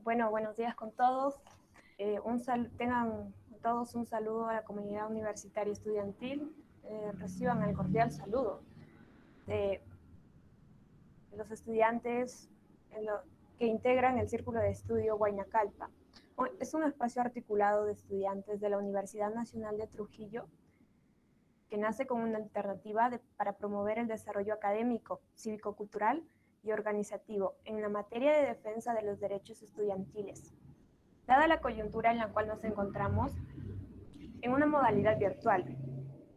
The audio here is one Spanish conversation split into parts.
Bueno, buenos días con todos. Tengan todos un saludo a la comunidad universitaria estudiantil. Reciban el cordial saludo de los estudiantes que integran el Círculo de Estudio Huayna Calpa. Es un espacio articulado de estudiantes de la Universidad Nacional de Trujillo que nace como una alternativa para promover el desarrollo académico, cívico-cultural y organizativo en la materia de defensa de los derechos estudiantiles. Dada la coyuntura en la cual nos encontramos, en una modalidad virtual,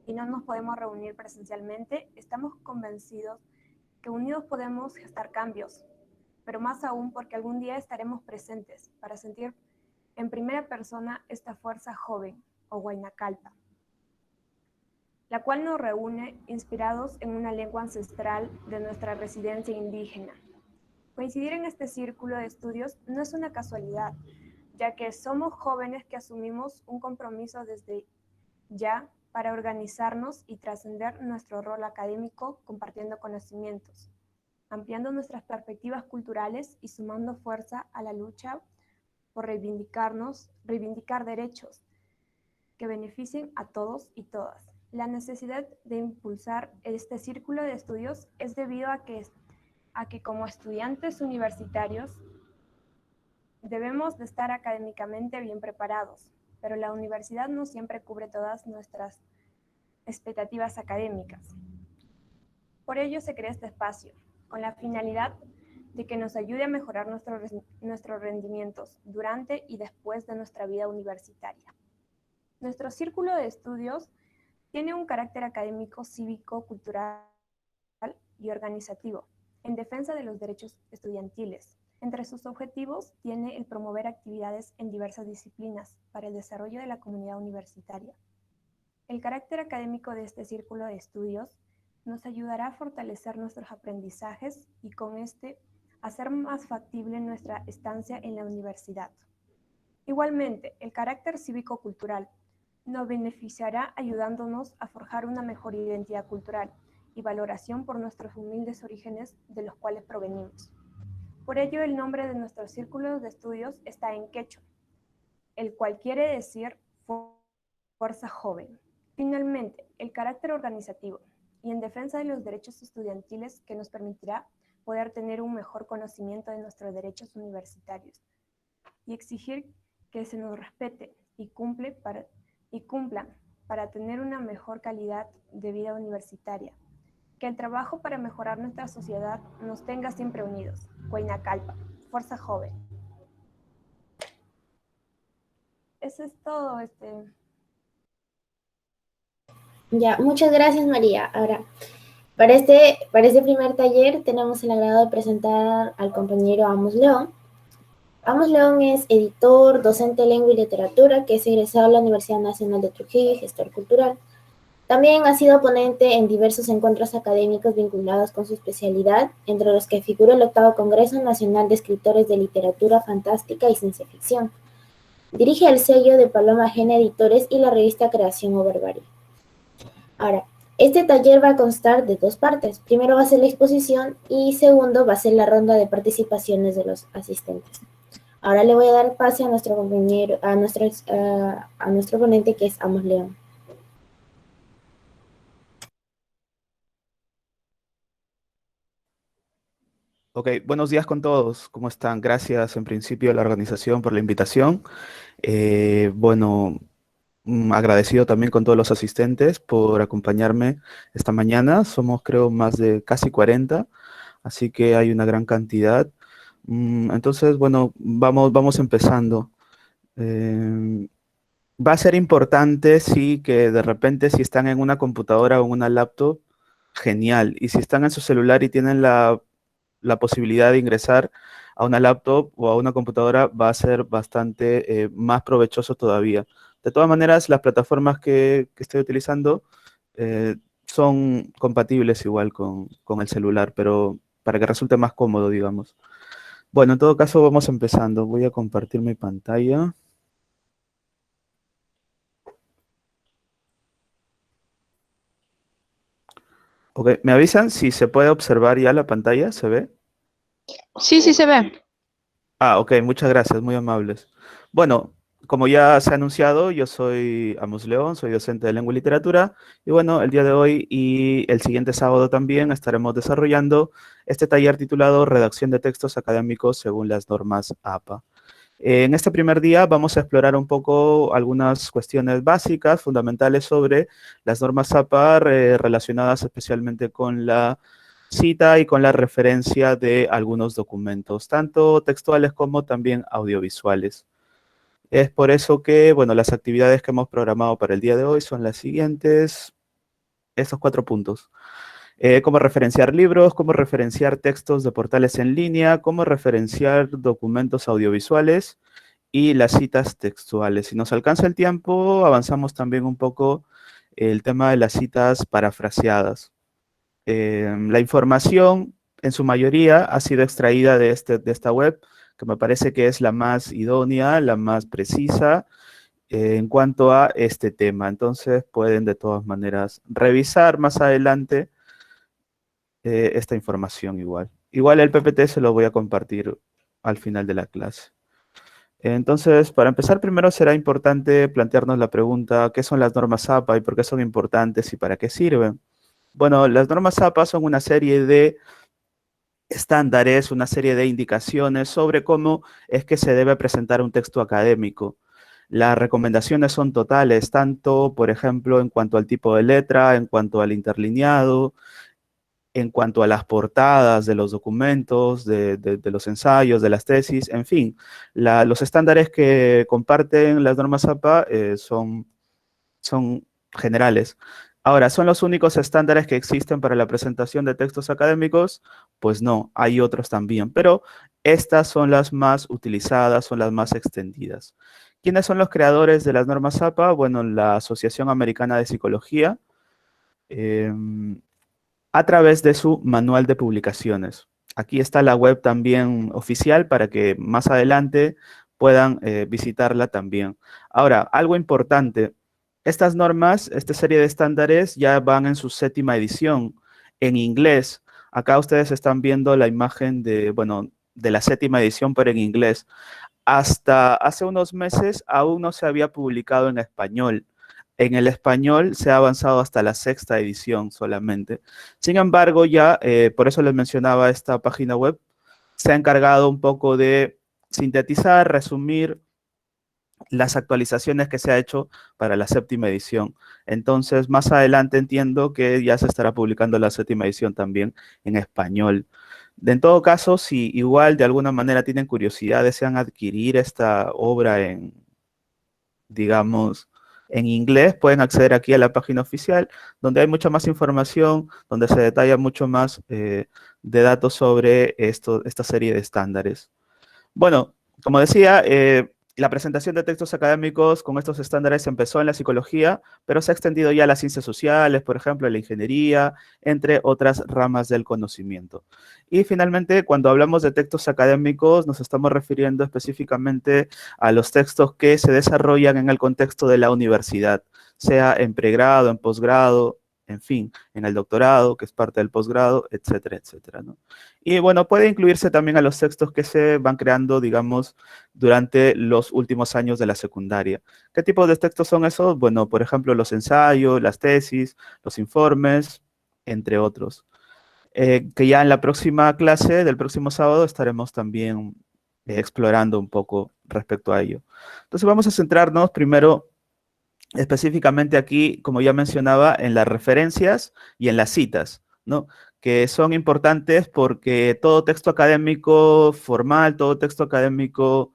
y no nos podemos reunir presencialmente, estamos convencidos que unidos podemos gestar cambios, pero más aún porque algún día estaremos presentes para sentir en primera persona esta fuerza joven, o Huayna Calpa, la cual nos reúne inspirados en una lengua ancestral de nuestra residencia indígena. Coincidir en este círculo de estudios no es una casualidad, ya que somos jóvenes que asumimos un compromiso desde ya para organizarnos y trascender nuestro rol académico compartiendo conocimientos, ampliando nuestras perspectivas culturales y sumando fuerza a la lucha por reivindicar derechos que beneficien a todos y todas. La necesidad de impulsar este círculo de estudios es debido a que como estudiantes universitarios debemos de estar académicamente bien preparados, pero la universidad no siempre cubre todas nuestras expectativas académicas. Por ello se crea este espacio, con la finalidad de que nos ayude a mejorar nuestros rendimientos durante y después de nuestra vida universitaria. Nuestro círculo de estudios tiene un carácter académico, cívico, cultural y organizativo, en defensa de los derechos estudiantiles. Entre sus objetivos tiene el promover actividades en diversas disciplinas para el desarrollo de la comunidad universitaria. El carácter académico de este círculo de estudios nos ayudará a fortalecer nuestros aprendizajes y con este hacer más factible nuestra estancia en la universidad. Igualmente, el carácter cívico-cultural nos beneficiará ayudándonos a forjar una mejor identidad cultural y valoración por nuestros humildes orígenes de los cuales provenimos. Por ello, el nombre de nuestro círculo de estudios está en quechua, el cual quiere decir fuerza joven. Finalmente, el carácter organizativo y en defensa de los derechos estudiantiles que nos permitirá poder tener un mejor conocimiento de nuestros derechos universitarios y exigir que se nos respete y cumplan para tener una mejor calidad de vida universitaria. Que el trabajo para mejorar nuestra sociedad nos tenga siempre unidos. Huayna Calpa, fuerza joven. Eso es todo. Ya, muchas gracias, María. Ahora, para este primer taller tenemos el agrado de presentar al compañero Amos León. Amos León es editor, docente de lengua y literatura, que es egresado de la Universidad Nacional de Trujillo y gestor cultural. También ha sido ponente en diversos encuentros académicos vinculados con su especialidad, entre los que figura el 8º Congreso Nacional de Escritores de Literatura Fantástica y Ciencia Ficción. Dirige el sello de Paloma Ajena Editores y la revista Creación o Barbarie. Ahora, este taller va a constar de 2 partes. Primero va a ser la exposición y segundo va a ser la ronda de participaciones de los asistentes. Ahora le voy a dar pase a nuestro compañero, a nuestro ponente, que es Amos León. Ok, buenos días con todos. ¿Cómo están? Gracias en principio a la organización por la invitación. Bueno, agradecido también con todos los asistentes por acompañarme esta mañana. Somos creo más de casi 40, así que hay una gran cantidad. Entonces, bueno, vamos empezando. Va a ser importante, sí, que de repente si están en una computadora o en una laptop, genial. Y si están en su celular y tienen la posibilidad de ingresar a una laptop o a una computadora, va a ser bastante más provechoso todavía. De todas maneras, las plataformas que estoy utilizando son compatibles igual con el celular, pero para que resulte más cómodo, digamos. Bueno, en todo caso, vamos empezando. Voy a compartir mi pantalla. Ok, ¿me avisan si se puede observar ya la pantalla? ¿Se ve? Sí, sí se ve. Ah, ok, muchas gracias, muy amables. Bueno, como ya se ha anunciado, yo soy Amos León, soy docente de lengua y literatura, y bueno, el día de hoy y el siguiente sábado también estaremos desarrollando este taller titulado Redacción de textos académicos según las normas APA. En este primer día vamos a explorar un poco algunas cuestiones básicas, fundamentales sobre las normas APA relacionadas especialmente con la cita y con la referencia de algunos documentos, tanto textuales como también audiovisuales. Es por eso que, bueno, las actividades que hemos programado para el día de hoy son las siguientes, estos 4 puntos. Cómo referenciar libros, cómo referenciar textos de portales en línea, cómo referenciar documentos audiovisuales y las citas textuales. Si nos alcanza el tiempo, avanzamos también un poco el tema de las citas parafraseadas. La información, en su mayoría, ha sido extraída de esta web, que me parece que es la más idónea, la más precisa en cuanto a este tema. Entonces, pueden de todas maneras revisar más adelante esta información igual. Igual el PPT se lo voy a compartir al final de la clase. Entonces, para empezar, primero será importante plantearnos la pregunta, ¿qué son las normas APA y por qué son importantes y para qué sirven? Bueno, las normas APA son una serie de estándares, una serie de indicaciones sobre cómo es que se debe presentar un texto académico. Las recomendaciones son totales, tanto, por ejemplo, en cuanto al tipo de letra, en cuanto al interlineado, en cuanto a las portadas de los documentos, de los ensayos, de las tesis, en fin. Los estándares que comparten las normas APA son generales. Ahora, ¿son los únicos estándares que existen para la presentación de textos académicos? Pues no, hay otros también, pero estas son las más utilizadas, son las más extendidas. ¿Quiénes son los creadores de las normas APA? Bueno, la Asociación Americana de Psicología, a través de su manual de publicaciones. Aquí está la web también oficial para que más adelante puedan visitarla también. Ahora, algo importante, estas normas, esta serie de estándares ya van en su 7ª edición en inglés. Acá ustedes están viendo la imagen de, bueno, de la 7ª edición, pero en inglés. Hasta hace unos meses aún no se había publicado en español. En el español se ha avanzado hasta la 6ª edición solamente. Sin embargo, ya, por eso les mencionaba esta página web, se ha encargado un poco de sintetizar, resumir las actualizaciones que se ha hecho para la 7ª edición. Entonces, más adelante entiendo que ya se estará publicando la 7ª edición también en español. En todo caso, si igual de alguna manera tienen curiosidad, desean adquirir esta obra en, digamos, en inglés, pueden acceder aquí a la página oficial, donde hay mucha más información, donde se detalla mucho más de datos sobre esta serie de estándares. Bueno, como decía, la presentación de textos académicos con estos estándares empezó en la psicología, pero se ha extendido ya a las ciencias sociales, por ejemplo, a la ingeniería, entre otras ramas del conocimiento. Y finalmente, cuando hablamos de textos académicos, nos estamos refiriendo específicamente a los textos que se desarrollan en el contexto de la universidad, sea en pregrado, en posgrado, en fin, en el doctorado, que es parte del posgrado, etcétera, etcétera, ¿no? Y bueno, puede incluirse también a los textos que se van creando, digamos, durante los últimos años de la secundaria. ¿Qué tipo de textos son esos? Bueno, por ejemplo, los ensayos, las tesis, los informes, entre otros. Que ya en la próxima clase del próximo sábado estaremos también explorando un poco respecto a ello. Entonces vamos a centrarnos primero específicamente aquí, como ya mencionaba, en las referencias y en las citas, ¿no? Que son importantes porque todo texto académico formal, todo texto académico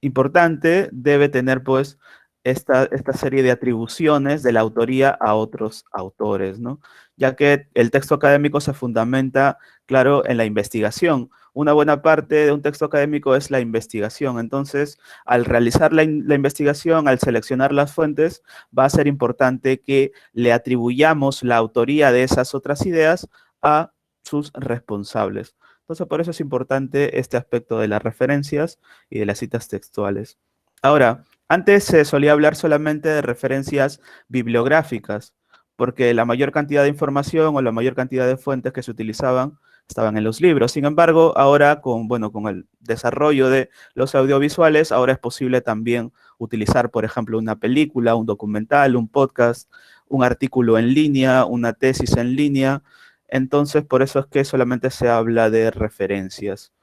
importante debe tener pues esta serie de atribuciones de la autoría a otros autores, ¿no? Ya que el texto académico se fundamenta, claro, en la investigación. Una buena parte de un texto académico es la investigación. Entonces, al realizar la investigación, al seleccionar las fuentes, va a ser importante que le atribuyamos la autoría de esas otras ideas a sus responsables. Entonces, por eso es importante este aspecto de las referencias y de las citas textuales. Ahora, antes se solía hablar solamente de referencias bibliográficas, porque la mayor cantidad de información o la mayor cantidad de fuentes que se utilizaban estaban en los libros. Sin embargo, ahora con el desarrollo de los audiovisuales, ahora es posible también utilizar, por ejemplo, una película, un documental, un podcast, un artículo en línea, una tesis en línea. Entonces, por eso es que solamente se habla de referencias,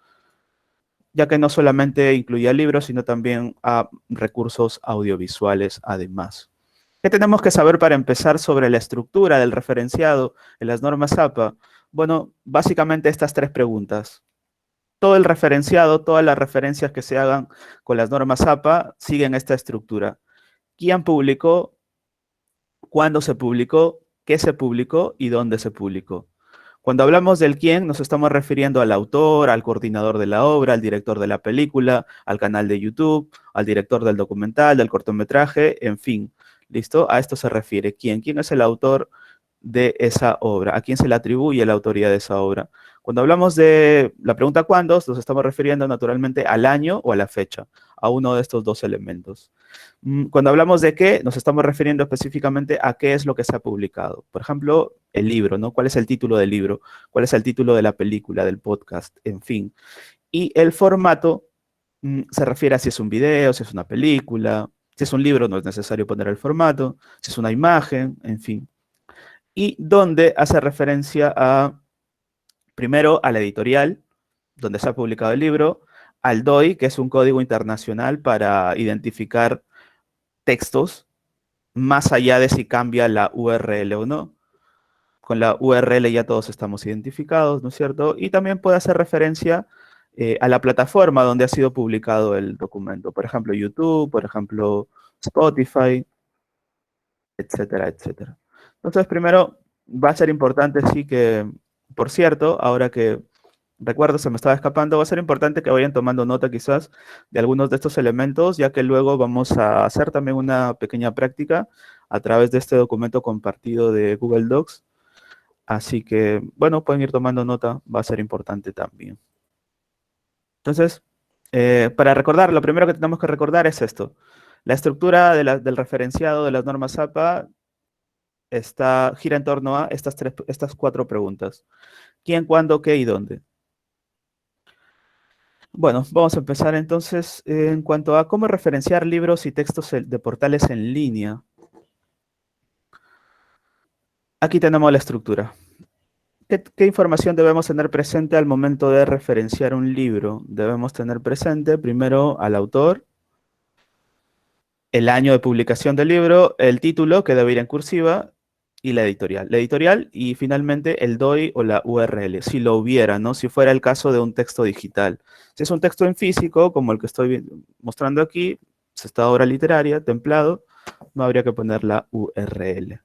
ya que no solamente incluye libros, sino también a recursos audiovisuales además. ¿Qué tenemos que saber para empezar sobre la estructura del referenciado en las normas APA? Bueno, básicamente estas tres preguntas. Todo el referenciado, todas las referencias que se hagan con las normas APA siguen esta estructura. ¿Quién publicó? ¿Cuándo se publicó? ¿Qué se publicó? ¿Y dónde se publicó? Cuando hablamos del quién, nos estamos refiriendo al autor, al coordinador de la obra, al director de la película, al canal de YouTube, al director del documental, del cortometraje, en fin. ¿Listo? A esto se refiere. ¿Quién? ¿Quién es el autor de esa obra? ¿A quién se le atribuye la autoría de esa obra? Cuando hablamos de la pregunta ¿cuándo? Nos estamos refiriendo naturalmente al año o a la fecha, a uno de estos dos elementos. Cuando hablamos de qué, nos estamos refiriendo específicamente a qué es lo que se ha publicado. Por ejemplo, el libro, ¿no? ¿Cuál es el título del libro? ¿Cuál es el título de la película, del podcast? En fin. Y el formato se refiere a si es un video, si es una película. Si es un libro, no es necesario poner el formato. Si es una imagen, en fin. Y donde hace referencia a, primero, a la editorial, donde se ha publicado el libro, al DOI, que es un código internacional para identificar textos, más allá de si cambia la URL o no. Con la URL ya todos estamos identificados, ¿no es cierto? Y también puede hacer referencia a la plataforma donde ha sido publicado el documento. Por ejemplo, YouTube, por ejemplo, Spotify, etcétera, etcétera. Entonces, primero, va a ser importante, sí que, por cierto, ahora que recuerdo, se me estaba escapando, va a ser importante que vayan tomando nota quizás de algunos de estos elementos, ya que luego vamos a hacer también una pequeña práctica a través de este documento compartido de Google Docs. Así que, bueno, pueden ir tomando nota, va a ser importante también. Entonces, para recordar, lo primero que tenemos que recordar es esto. La estructura del referenciado de las normas APA gira en torno a estas cuatro preguntas. ¿Quién, cuándo, qué y dónde? Bueno, vamos a empezar entonces en cuanto a cómo referenciar libros y textos de portales en línea. Aquí tenemos la estructura. ¿Qué información debemos tener presente al momento de referenciar un libro? Debemos tener presente primero al autor, el año de publicación del libro, el título, que debe ir en cursiva, y la editorial. La editorial y finalmente el DOI o la URL, si lo hubiera, ¿no? Si fuera el caso de un texto digital. Si es un texto en físico, como el que estoy mostrando aquí, es esta obra literaria, templado, no habría que poner la URL.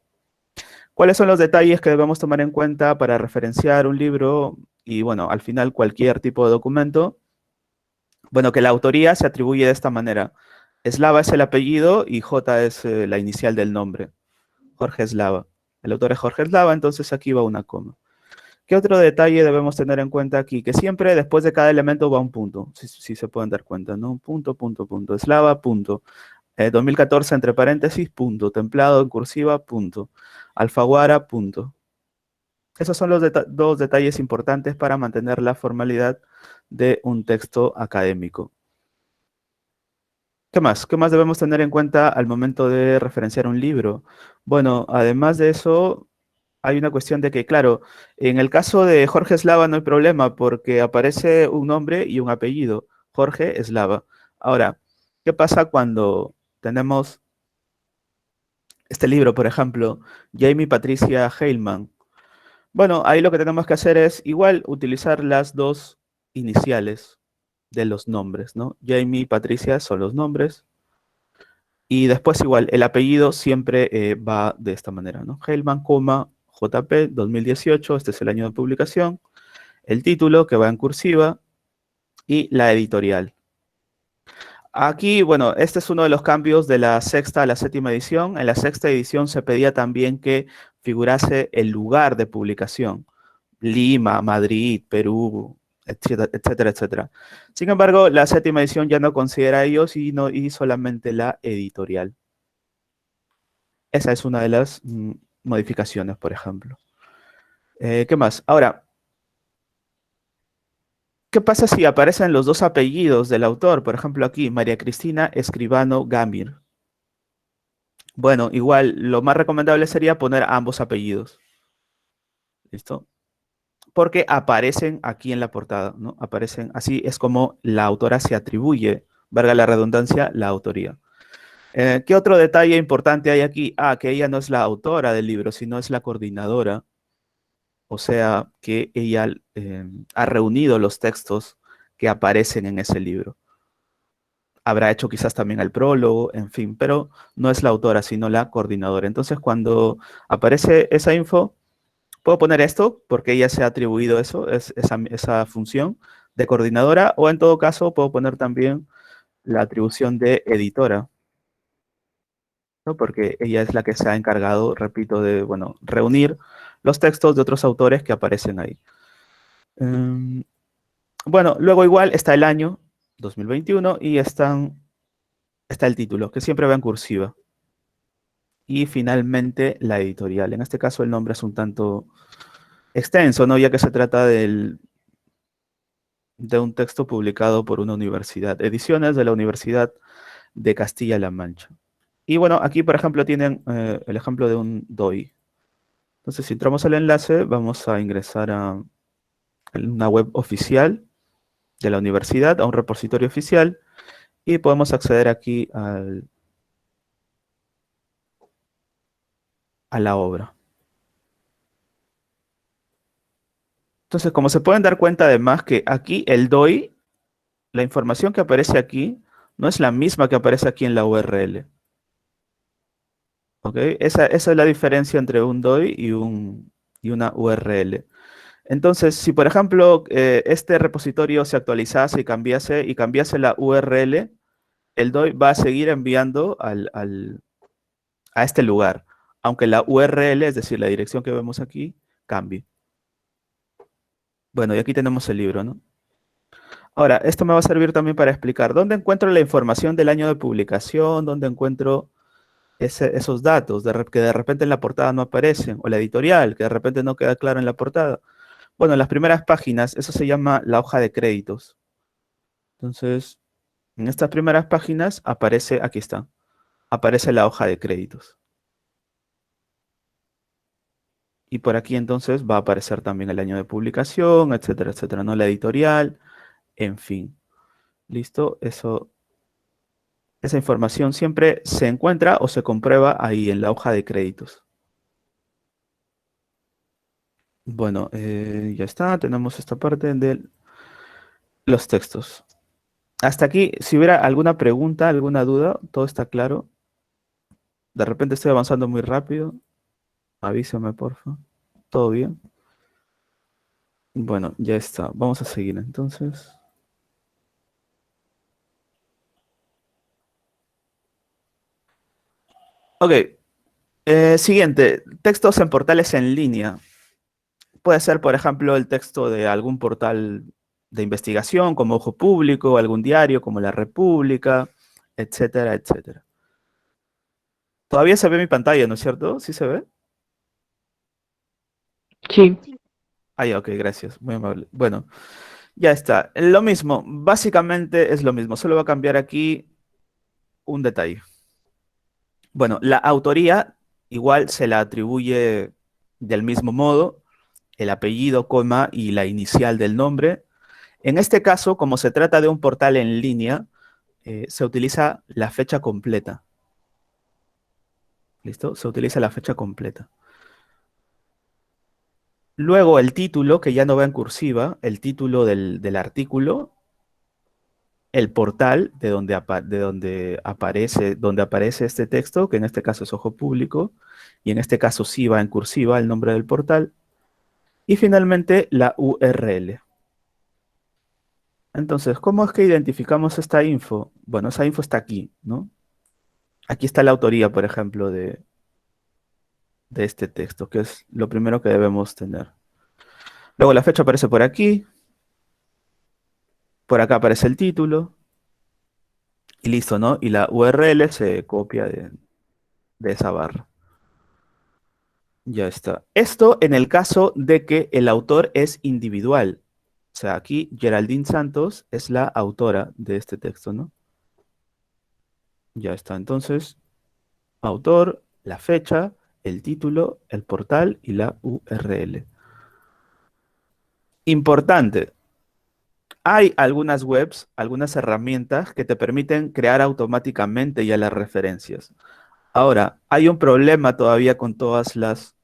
¿Cuáles son los detalles que debemos tomar en cuenta para referenciar un libro y, bueno, al final cualquier tipo de documento? Bueno, que la autoría se atribuye de esta manera. Eslava es el apellido y J es la inicial del nombre. Jorge Eslava. El autor es Jorge Eslava, entonces aquí va una coma. ¿Qué otro detalle debemos tener en cuenta aquí? Que siempre después de cada elemento va un punto, si se pueden dar cuenta, ¿no? Punto, punto, punto. Eslava, punto. 2014 entre paréntesis, punto. Templado en cursiva, punto. Alfaguara, punto. Esos son los dos detalles importantes para mantener la formalidad de un texto académico. ¿Qué más? ¿Qué más debemos tener en cuenta al momento de referenciar un libro? Bueno, además de eso, hay una cuestión de que, claro, en el caso de Jorge Eslava no hay problema porque aparece un nombre y un apellido, Jorge Eslava. Ahora, ¿qué pasa cuando tenemos este libro, por ejemplo, Jamie Patricia Heilman? Bueno, ahí lo que tenemos que hacer es igual utilizar las dos iniciales de los nombres, ¿no? Jamie y Patricia son los nombres. Y después igual, el apellido siempre va de esta manera, ¿no? Heilman, JP 2018, este es el año de publicación. El título, que va en cursiva, y la editorial. Aquí, bueno, este es uno de los cambios de la sexta a la séptima edición. En la sexta edición se pedía también que figurase el lugar de publicación. Lima, Madrid, Perú, etcétera, etcétera, etcétera. Sin embargo, la séptima edición ya no considera ellos y solamente la editorial. Esa es una de las modificaciones, por ejemplo. ¿Qué más? Ahora, ¿Qué pasa si aparecen los dos apellidos del autor? Por ejemplo, aquí, María Cristina Escribano Gamir. Bueno, igual, lo más recomendable sería poner ambos apellidos. ¿Listo? Porque aparecen aquí en la portada, ¿no? Aparecen, así es como la autora se atribuye, valga la redundancia, la autoría. ¿Qué otro detalle importante hay aquí? Ah, que ella no es la autora del libro, sino es la coordinadora. O sea, que ella ha reunido los textos que aparecen en ese libro. Habrá hecho quizás también el prólogo, en fin, pero no es la autora, sino la coordinadora. Entonces, cuando aparece esa info, puedo poner esto porque ella se ha atribuido eso, esa función de coordinadora, o en todo caso puedo poner también la atribución de editora, ¿no? Porque ella es la que se ha encargado, repito, de, bueno, reunir los textos de otros autores que aparecen ahí. Bueno, luego igual está el año 2021 y está el título, que siempre va en cursiva. Y finalmente la editorial. En este caso el nombre es un tanto extenso, ¿no? Ya que se trata de un texto publicado por una universidad. Ediciones de la Universidad de Castilla-La Mancha. Y bueno, aquí por ejemplo tienen el ejemplo de un DOI. Entonces si entramos al enlace, vamos a ingresar a una web oficial de la universidad, a un repositorio oficial, y podemos acceder aquí a la obra. Entonces, como se pueden dar cuenta además que aquí el DOI, la información que aparece aquí, no es la misma que aparece aquí en la URL. ¿Ok? Esa es la diferencia entre un DOI y una URL. Entonces, si por ejemplo este repositorio se actualizase y cambiase la URL, el DOI va a seguir enviando a este lugar, aunque la URL, es decir, la dirección que vemos aquí, cambie. Bueno, y aquí tenemos el libro, ¿no? Ahora, esto me va a servir también para explicar dónde encuentro la información del año de publicación, dónde encuentro esos datos que de repente en la portada no aparecen, o la editorial, que de repente no queda claro en la portada. Bueno, en las primeras páginas, eso se llama la hoja de créditos. Entonces, en estas primeras páginas aparece, aquí está, aparece la hoja de créditos. Y por aquí entonces va a aparecer también el año de publicación, etcétera, etcétera, ¿no? La editorial, en fin. ¿Listo? Esa información siempre se encuentra o se comprueba ahí en la hoja de créditos. Bueno, ya está, tenemos esta parte de los textos. Hasta aquí, si hubiera alguna pregunta, alguna duda, todo está claro. De repente estoy avanzando muy rápido. Avísame, porfa. ¿Todo bien? Bueno, ya está. Vamos a seguir entonces. Ok. Siguiente. Textos en portales en línea. Puede ser, por ejemplo, el texto de algún portal de investigación como Ojo Público, algún diario como La República, etcétera, etcétera. Todavía se ve mi pantalla, ¿no es cierto? ¿Sí se ve? Sí. Ah, ya, ok, gracias. Muy amable. Bueno, ya está. Lo mismo, básicamente es lo mismo. Solo va a cambiar aquí un detalle. Bueno, la autoría igual se la atribuye del mismo modo, el apellido, coma y la inicial del nombre. En este caso, como se trata de un portal en línea, se utiliza la fecha completa. ¿Listo? Se utiliza la fecha completa. Luego el título, que ya no va en cursiva, el título del artículo, el portal donde aparece este texto, que en este caso es Ojo Público, y en este caso sí va en cursiva el nombre del portal, y finalmente la URL. Entonces, ¿cómo es que identificamos esta info? Bueno, esa info está aquí, ¿no? Aquí está la autoría, por ejemplo, de este texto, que es lo primero que debemos tener. Luego la fecha aparece por aquí, por acá aparece el título, y listo, ¿no? Y la URL se copia de esa barra. Ya está. Esto en el caso de que el autor es individual. sea, aquí Geraldine Santos es la autora de este texto, ¿no? Ya está. Entonces, autor, la fecha, el título, el portal y la URL. Importante. Hay algunas webs, algunas herramientas que te permiten crear automáticamente ya las referencias. Ahora, hay un problema todavía con todas las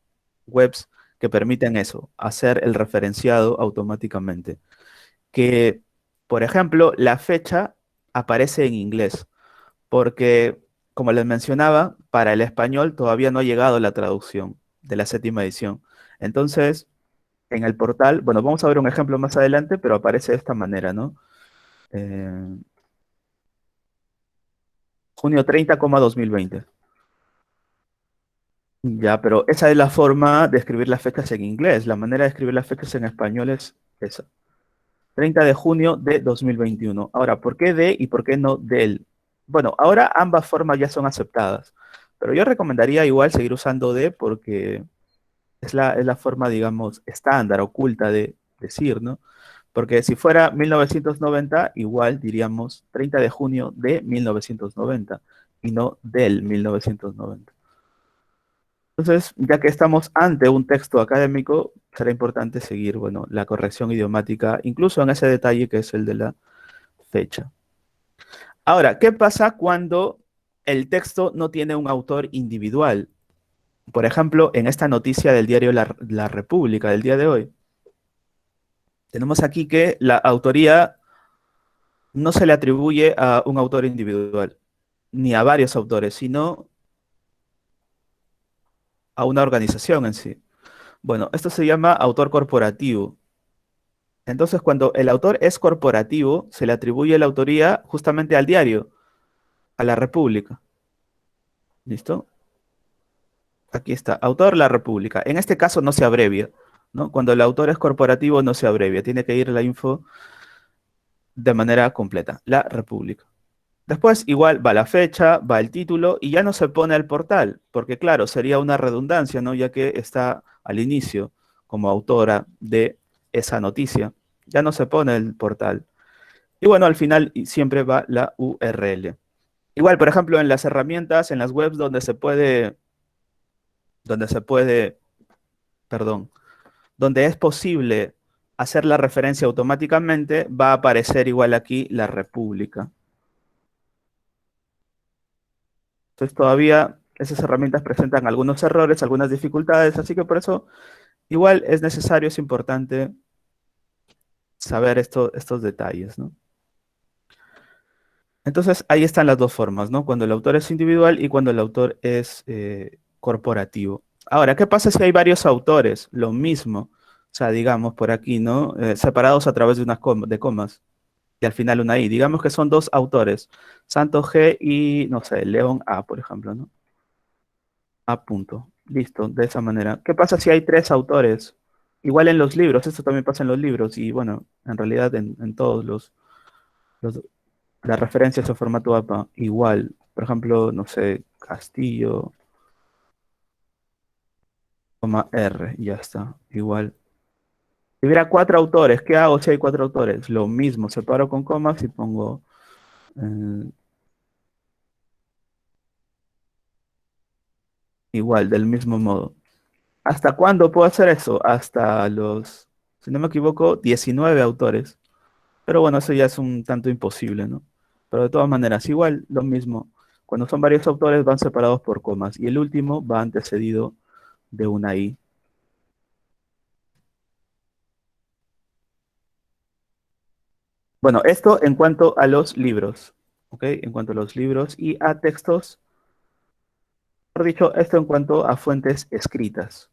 webs que permiten eso, hacer el referenciado automáticamente. Que, por ejemplo, la fecha aparece en inglés, porque, como les mencionaba, para el español todavía no ha llegado la traducción de la séptima edición. Entonces, en el portal, bueno, vamos a ver un ejemplo más adelante, pero aparece de esta manera, ¿no? Eh, junio 30,2020. Ya, pero esa es la forma de escribir las fechas en inglés. La manera de escribir las fechas en español es esa. 30 de junio de 2021. Ahora, ¿por qué de y por qué no del? Bueno, ahora ambas formas ya son aceptadas, pero yo recomendaría igual seguir usando de porque es la forma, digamos, estándar, oculta de decir, ¿no? Porque si fuera 1990, igual diríamos 30 de junio de 1990 y no del 1990. Entonces, ya que estamos ante un texto académico, será importante seguir, bueno, la corrección idiomática, incluso en ese detalle que es el de la fecha. Ahora, ¿qué pasa cuando el texto no tiene un autor individual? Por ejemplo, en esta noticia del diario La República del día de hoy, tenemos aquí que la autoría no se le atribuye a un autor individual, ni a varios autores, sino a una organización en sí. Bueno, esto se llama autor corporativo. Entonces, cuando el autor es corporativo, se le atribuye la autoría justamente al diario, a la República. ¿Listo? Aquí está, autor La República. En este caso no se abrevia, ¿no? Cuando el autor es corporativo no se abrevia, tiene que ir la info de manera completa, La República. Después igual va la fecha, va el título y ya no se pone el portal, porque claro, sería una redundancia, ¿no? Ya que está al inicio como autora de esa noticia. Ya no se pone el portal. Y bueno, al final siempre va la URL. Igual, por ejemplo, en las herramientas, en las webs donde se puede, perdón, donde es posible hacer la referencia automáticamente, va a aparecer igual aquí la República. Entonces todavía esas herramientas presentan algunos errores, algunas dificultades, así que por eso igual es necesario, es importante saber estos detalles, ¿no? Entonces ahí están las dos formas, ¿no? Cuando el autor es individual y cuando el autor es corporativo. Ahora, ¿qué pasa si hay varios autores? Lo mismo, o sea, digamos por aquí, ¿no? Separados a través de de comas y al final una I. Digamos que son dos autores, Santos G y, no sé, León A, por ejemplo, ¿no? A punto. Listo, de esa manera. ¿Qué pasa si hay tres autores? Igual en los libros, esto también pasa en los libros y bueno, en realidad en todos los- las referencias o formato APA, igual. Por ejemplo, no sé, Castillo, coma R, ya está, igual. Si hubiera cuatro autores, ¿qué hago si hay cuatro autores? Lo mismo, separo con comas y pongo eh, igual, del mismo modo. ¿Hasta cuándo puedo hacer eso? Hasta los, si no me equivoco, 19 autores. Pero bueno, eso ya es un tanto imposible, ¿no? Pero de todas maneras, igual lo mismo. Cuando son varios autores van separados por comas y el último va antecedido de una I. Bueno, esto en cuanto a los libros, ¿ok? En cuanto a los libros y a textos, mejor dicho, esto en cuanto a fuentes escritas.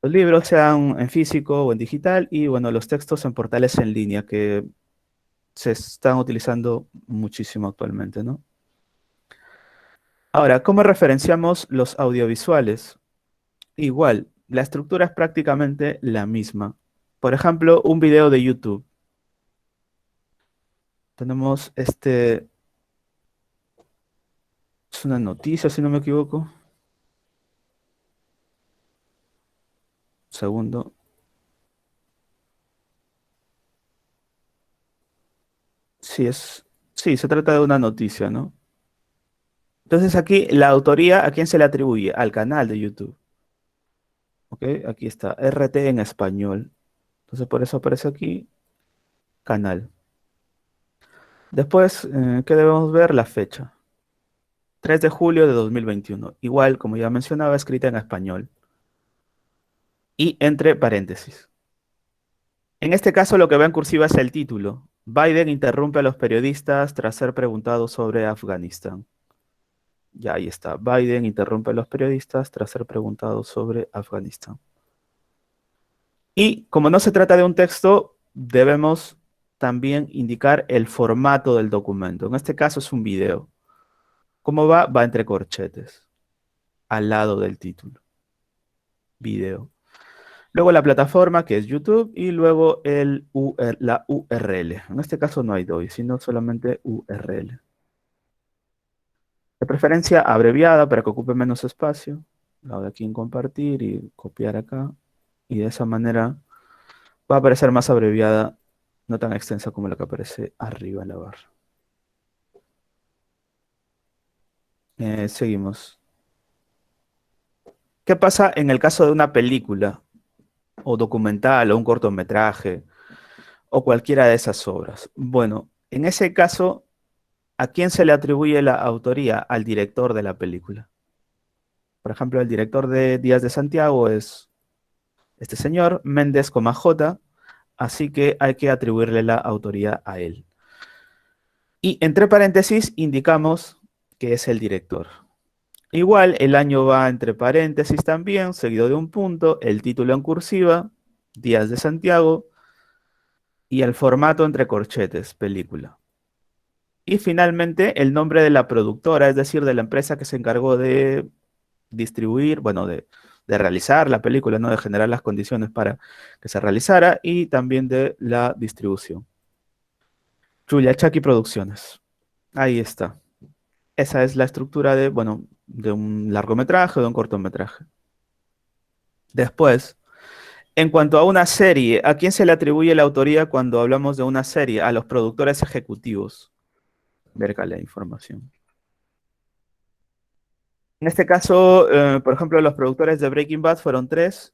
Los libros sean en físico o en digital y bueno, los textos en portales en línea que se están utilizando muchísimo actualmente, ¿no? Ahora, ¿cómo referenciamos los audiovisuales? Igual, la estructura es prácticamente la misma. Por ejemplo, un video de YouTube. Tenemos es una noticia, si no me equivoco. Segundo. Sí, se trata de una noticia, ¿no? Entonces aquí la autoría, ¿a quién se le atribuye? Al canal de YouTube. ¿Ok? Aquí está, RT en español. Entonces por eso aparece aquí, canal. Después, ¿qué debemos ver? La fecha. 3 de julio de 2021. Igual, como ya mencionaba, escrita en español. Y entre paréntesis. En este caso lo que va en cursiva es el título. Biden interrumpe a los periodistas tras ser preguntado sobre Afganistán. Ya ahí está. Biden interrumpe a los periodistas tras ser preguntado sobre Afganistán. Y como no se trata de un texto, debemos también indicar el formato del documento. En este caso es un video. ¿Cómo va? Va entre corchetes, al lado del título. Video. Luego la plataforma, que es YouTube, y luego la URL. En este caso no hay DOI, sino solamente URL. De preferencia abreviada para que ocupe menos espacio. La hago aquí en compartir y copiar acá. Y de esa manera va a aparecer más abreviada, no tan extensa como la que aparece arriba en la barra. Seguimos. ¿Qué pasa en el caso de una película o documental o un cortometraje o cualquiera de esas obras? Bueno, en ese caso, ¿a quién se le atribuye la autoría? Al director de la película. Por ejemplo, el director de Días de Santiago es este señor, Méndez, J, así que hay que atribuirle la autoría a él. Y entre paréntesis indicamos que es el director. Igual, el año va entre paréntesis también, seguido de un punto, el título en cursiva, Días de Santiago, y el formato entre corchetes, película. Y finalmente, el nombre de la productora, es decir, de la empresa que se encargó de distribuir, bueno, de realizar la película, ¿no? De generar las condiciones para que se realizara, y también de la distribución. Julia Chaki Producciones. Ahí está. Esa es la estructura de, bueno, de un largometraje o de un cortometraje. Después, en cuanto a una serie, ¿a quién se le atribuye la autoría cuando hablamos de una serie? A los productores ejecutivos. Ver acá la información. En este caso, por ejemplo, los productores de Breaking Bad fueron tres: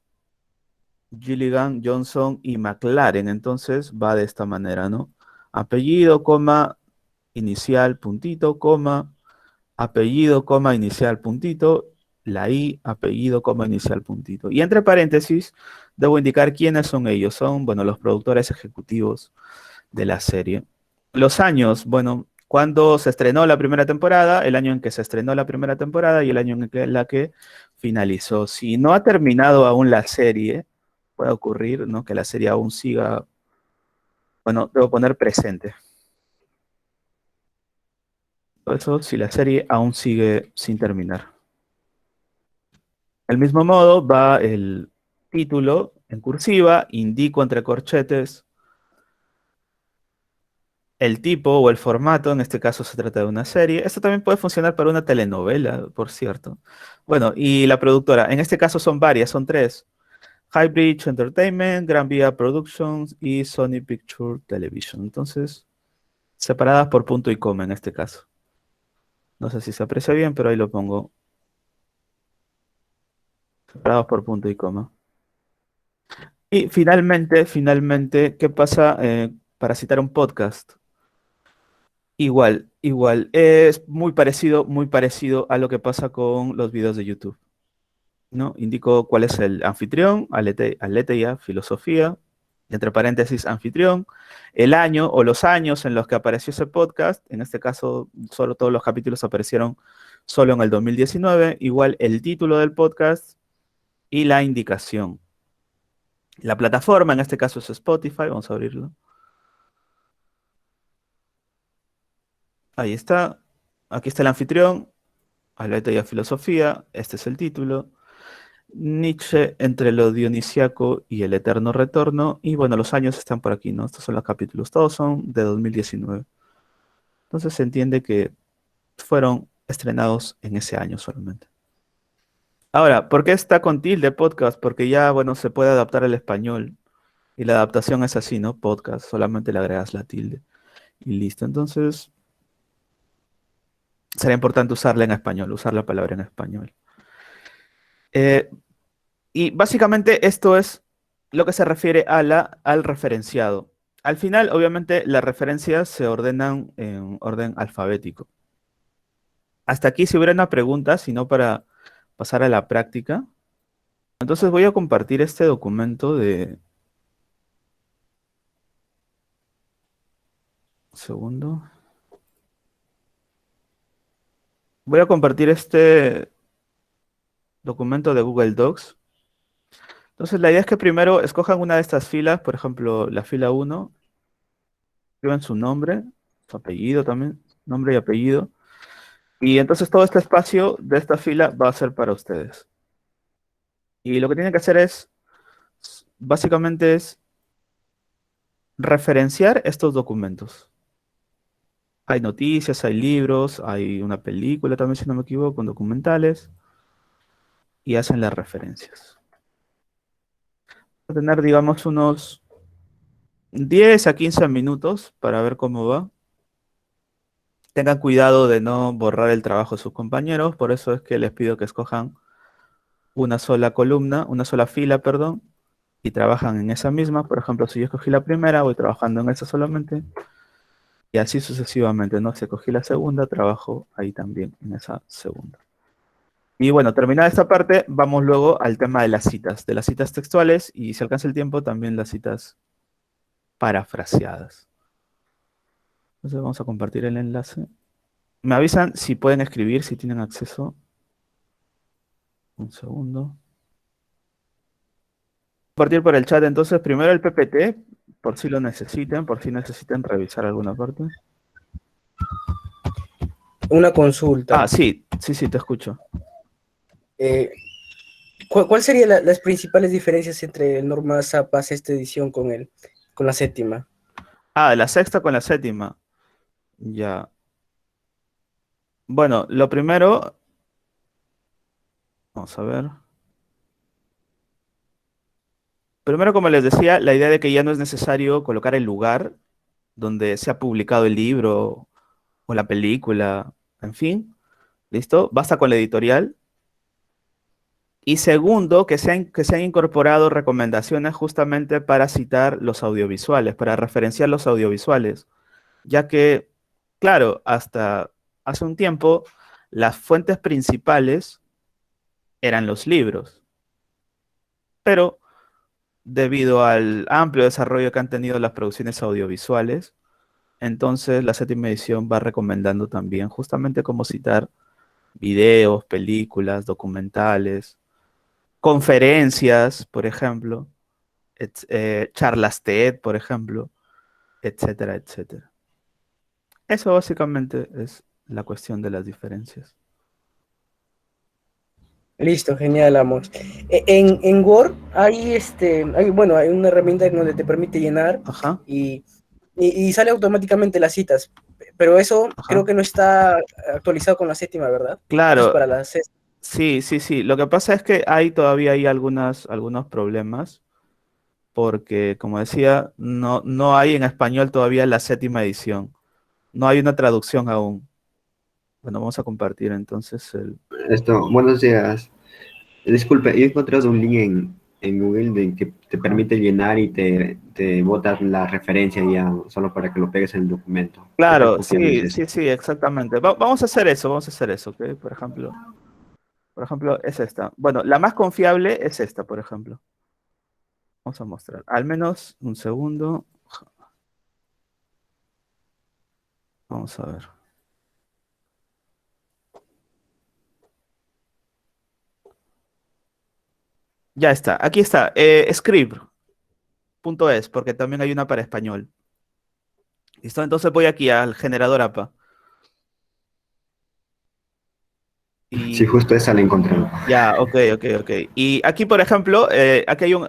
Gilligan, Johnson y McLaren. Entonces va de esta manera, ¿no? Apellido, coma, inicial, puntito, coma, apellido, coma, inicial, puntito, la I, apellido, coma, inicial, puntito. Y entre paréntesis, debo indicar quiénes son ellos. Son, bueno, los productores ejecutivos de la serie. Los años, bueno, cuando se estrenó la primera temporada, el año en que se estrenó la primera temporada y el año en la que finalizó. Si no ha terminado aún la serie, puede ocurrir, ¿no? Que la serie aún siga, bueno, debo poner presente. Por eso, si la serie aún sigue sin terminar. Del mismo modo, va el título en cursiva, indico entre corchetes el tipo o el formato, en este caso se trata de una serie. Esto también puede funcionar para una telenovela, por cierto. Bueno, y la productora, en este caso son varias, son tres: Highbridge Entertainment, Gran Vía Productions y Sony Picture Television. Entonces, separadas por punto y coma en este caso. No sé si se aprecia bien, pero ahí lo pongo. Separados por punto y coma. Y finalmente, ¿qué pasa para citar un podcast? Igual. Es muy parecido a lo que pasa con los videos de YouTube, ¿no? Indico cuál es el anfitrión, aletheia, filosofía, entre paréntesis, anfitrión, el año o los años en los que apareció ese podcast. En este caso, solo todos los capítulos aparecieron solo en el 2019. Igual el título del podcast y la indicación. La plataforma, en este caso es Spotify, vamos a abrirlo. Ahí está. Aquí está el anfitrión, aletheia, filosofía, este es el título. Nietzsche entre lo dionisiaco y el eterno retorno. Y bueno, los años están por aquí, ¿no? Estos son los capítulos. Todos son de 2019. Entonces se entiende que fueron estrenados en ese año solamente. Ahora, ¿por qué está con tilde podcast? Porque ya, bueno, se puede adaptar al español. Y la adaptación es así, ¿no? Podcast, solamente le agregas la tilde. y listo. Entonces, será importante usarla en español, usar la palabra en español. Y básicamente esto es lo que se refiere al referenciado. Al final, obviamente, las referencias se ordenan en orden alfabético. Hasta aquí, si hubiera una pregunta, sino para pasar a la práctica. Entonces voy a compartir este documento de... Un segundo. Voy a compartir este documento de Google Docs. Entonces la idea es que primero escojan una de estas filas, por ejemplo, la fila 1, escriban su nombre, su apellido también, nombre y apellido. Y entonces todo este espacio de esta fila va a ser para ustedes. Y lo que tienen que hacer es, básicamente es referenciar estos documentos. Hay noticias, hay libros, hay una película también, si no me equivoco, con documentales. Y hacen las referencias. Va a tener, digamos, unos 10 a 15 minutos para ver cómo va. Tengan cuidado de no borrar el trabajo de sus compañeros, por eso es que les pido que escojan una sola columna, una sola fila, perdón, y trabajan en esa misma. Por ejemplo, si yo escogí la primera, voy trabajando en esa solamente, y así sucesivamente, ¿no? Si escogí la segunda, trabajo ahí también en esa segunda. Y bueno, terminada esta parte, vamos luego al tema de las citas textuales, y si alcanza el tiempo, también las citas parafraseadas. Entonces vamos a compartir el enlace. Me avisan si pueden escribir, si tienen acceso. Un segundo. Compartir por el chat, entonces, primero el PPT, por si lo necesiten, por si necesiten revisar alguna parte. Una consulta. Ah, sí, te escucho. ¿Cuál serían las principales diferencias entre el Norma Zappa sexta edición con la séptima? Ah, la sexta con la séptima. Ya. Bueno, lo primero, vamos a ver. Primero, como les decía, la idea de que ya no es necesario colocar el lugar donde se ha publicado el libro o la película, en fin, ¿listo? Basta con la editorial. Y segundo, que se han incorporado recomendaciones justamente para citar los audiovisuales, para referenciar los audiovisuales, ya que, claro, hasta hace un tiempo, las fuentes principales eran los libros, pero debido al amplio desarrollo que han tenido las producciones audiovisuales, entonces la séptima edición va recomendando también justamente cómo citar videos, películas, documentales, conferencias, por ejemplo, charlas TED, por ejemplo, etcétera, etcétera. Eso básicamente es la cuestión de las diferencias. Listo, genial, Amos. En Word hay una herramienta en donde te permite llenar Ajá, y sale automáticamente las citas, pero eso ajá. creo que no está actualizado con la séptima, ¿verdad? Eso es Claro, para la sexta. sí. Lo que pasa es que todavía hay algunos problemas, porque, como decía, no hay en español todavía la séptima edición. No hay una traducción aún. Bueno, vamos a compartir entonces el... Buenos días. Disculpe, he encontrado un link en Google que te permite llenar y te bota la referencia ya solo para que lo pegues en el documento. ¿Qué tan Claro, confiable es eso? sí, exactamente. Vamos a hacer eso, ¿ok? Por ejemplo, es esta. Bueno, la más confiable es esta, por ejemplo. Vamos a mostrar. Al menos un segundo. Vamos a ver. Ya está, aquí está. Script.es, porque también hay una para español. ¿Listo? Entonces voy aquí al generador APA. Sí, justo esa la encontré. Ya, ok. Y aquí, por ejemplo,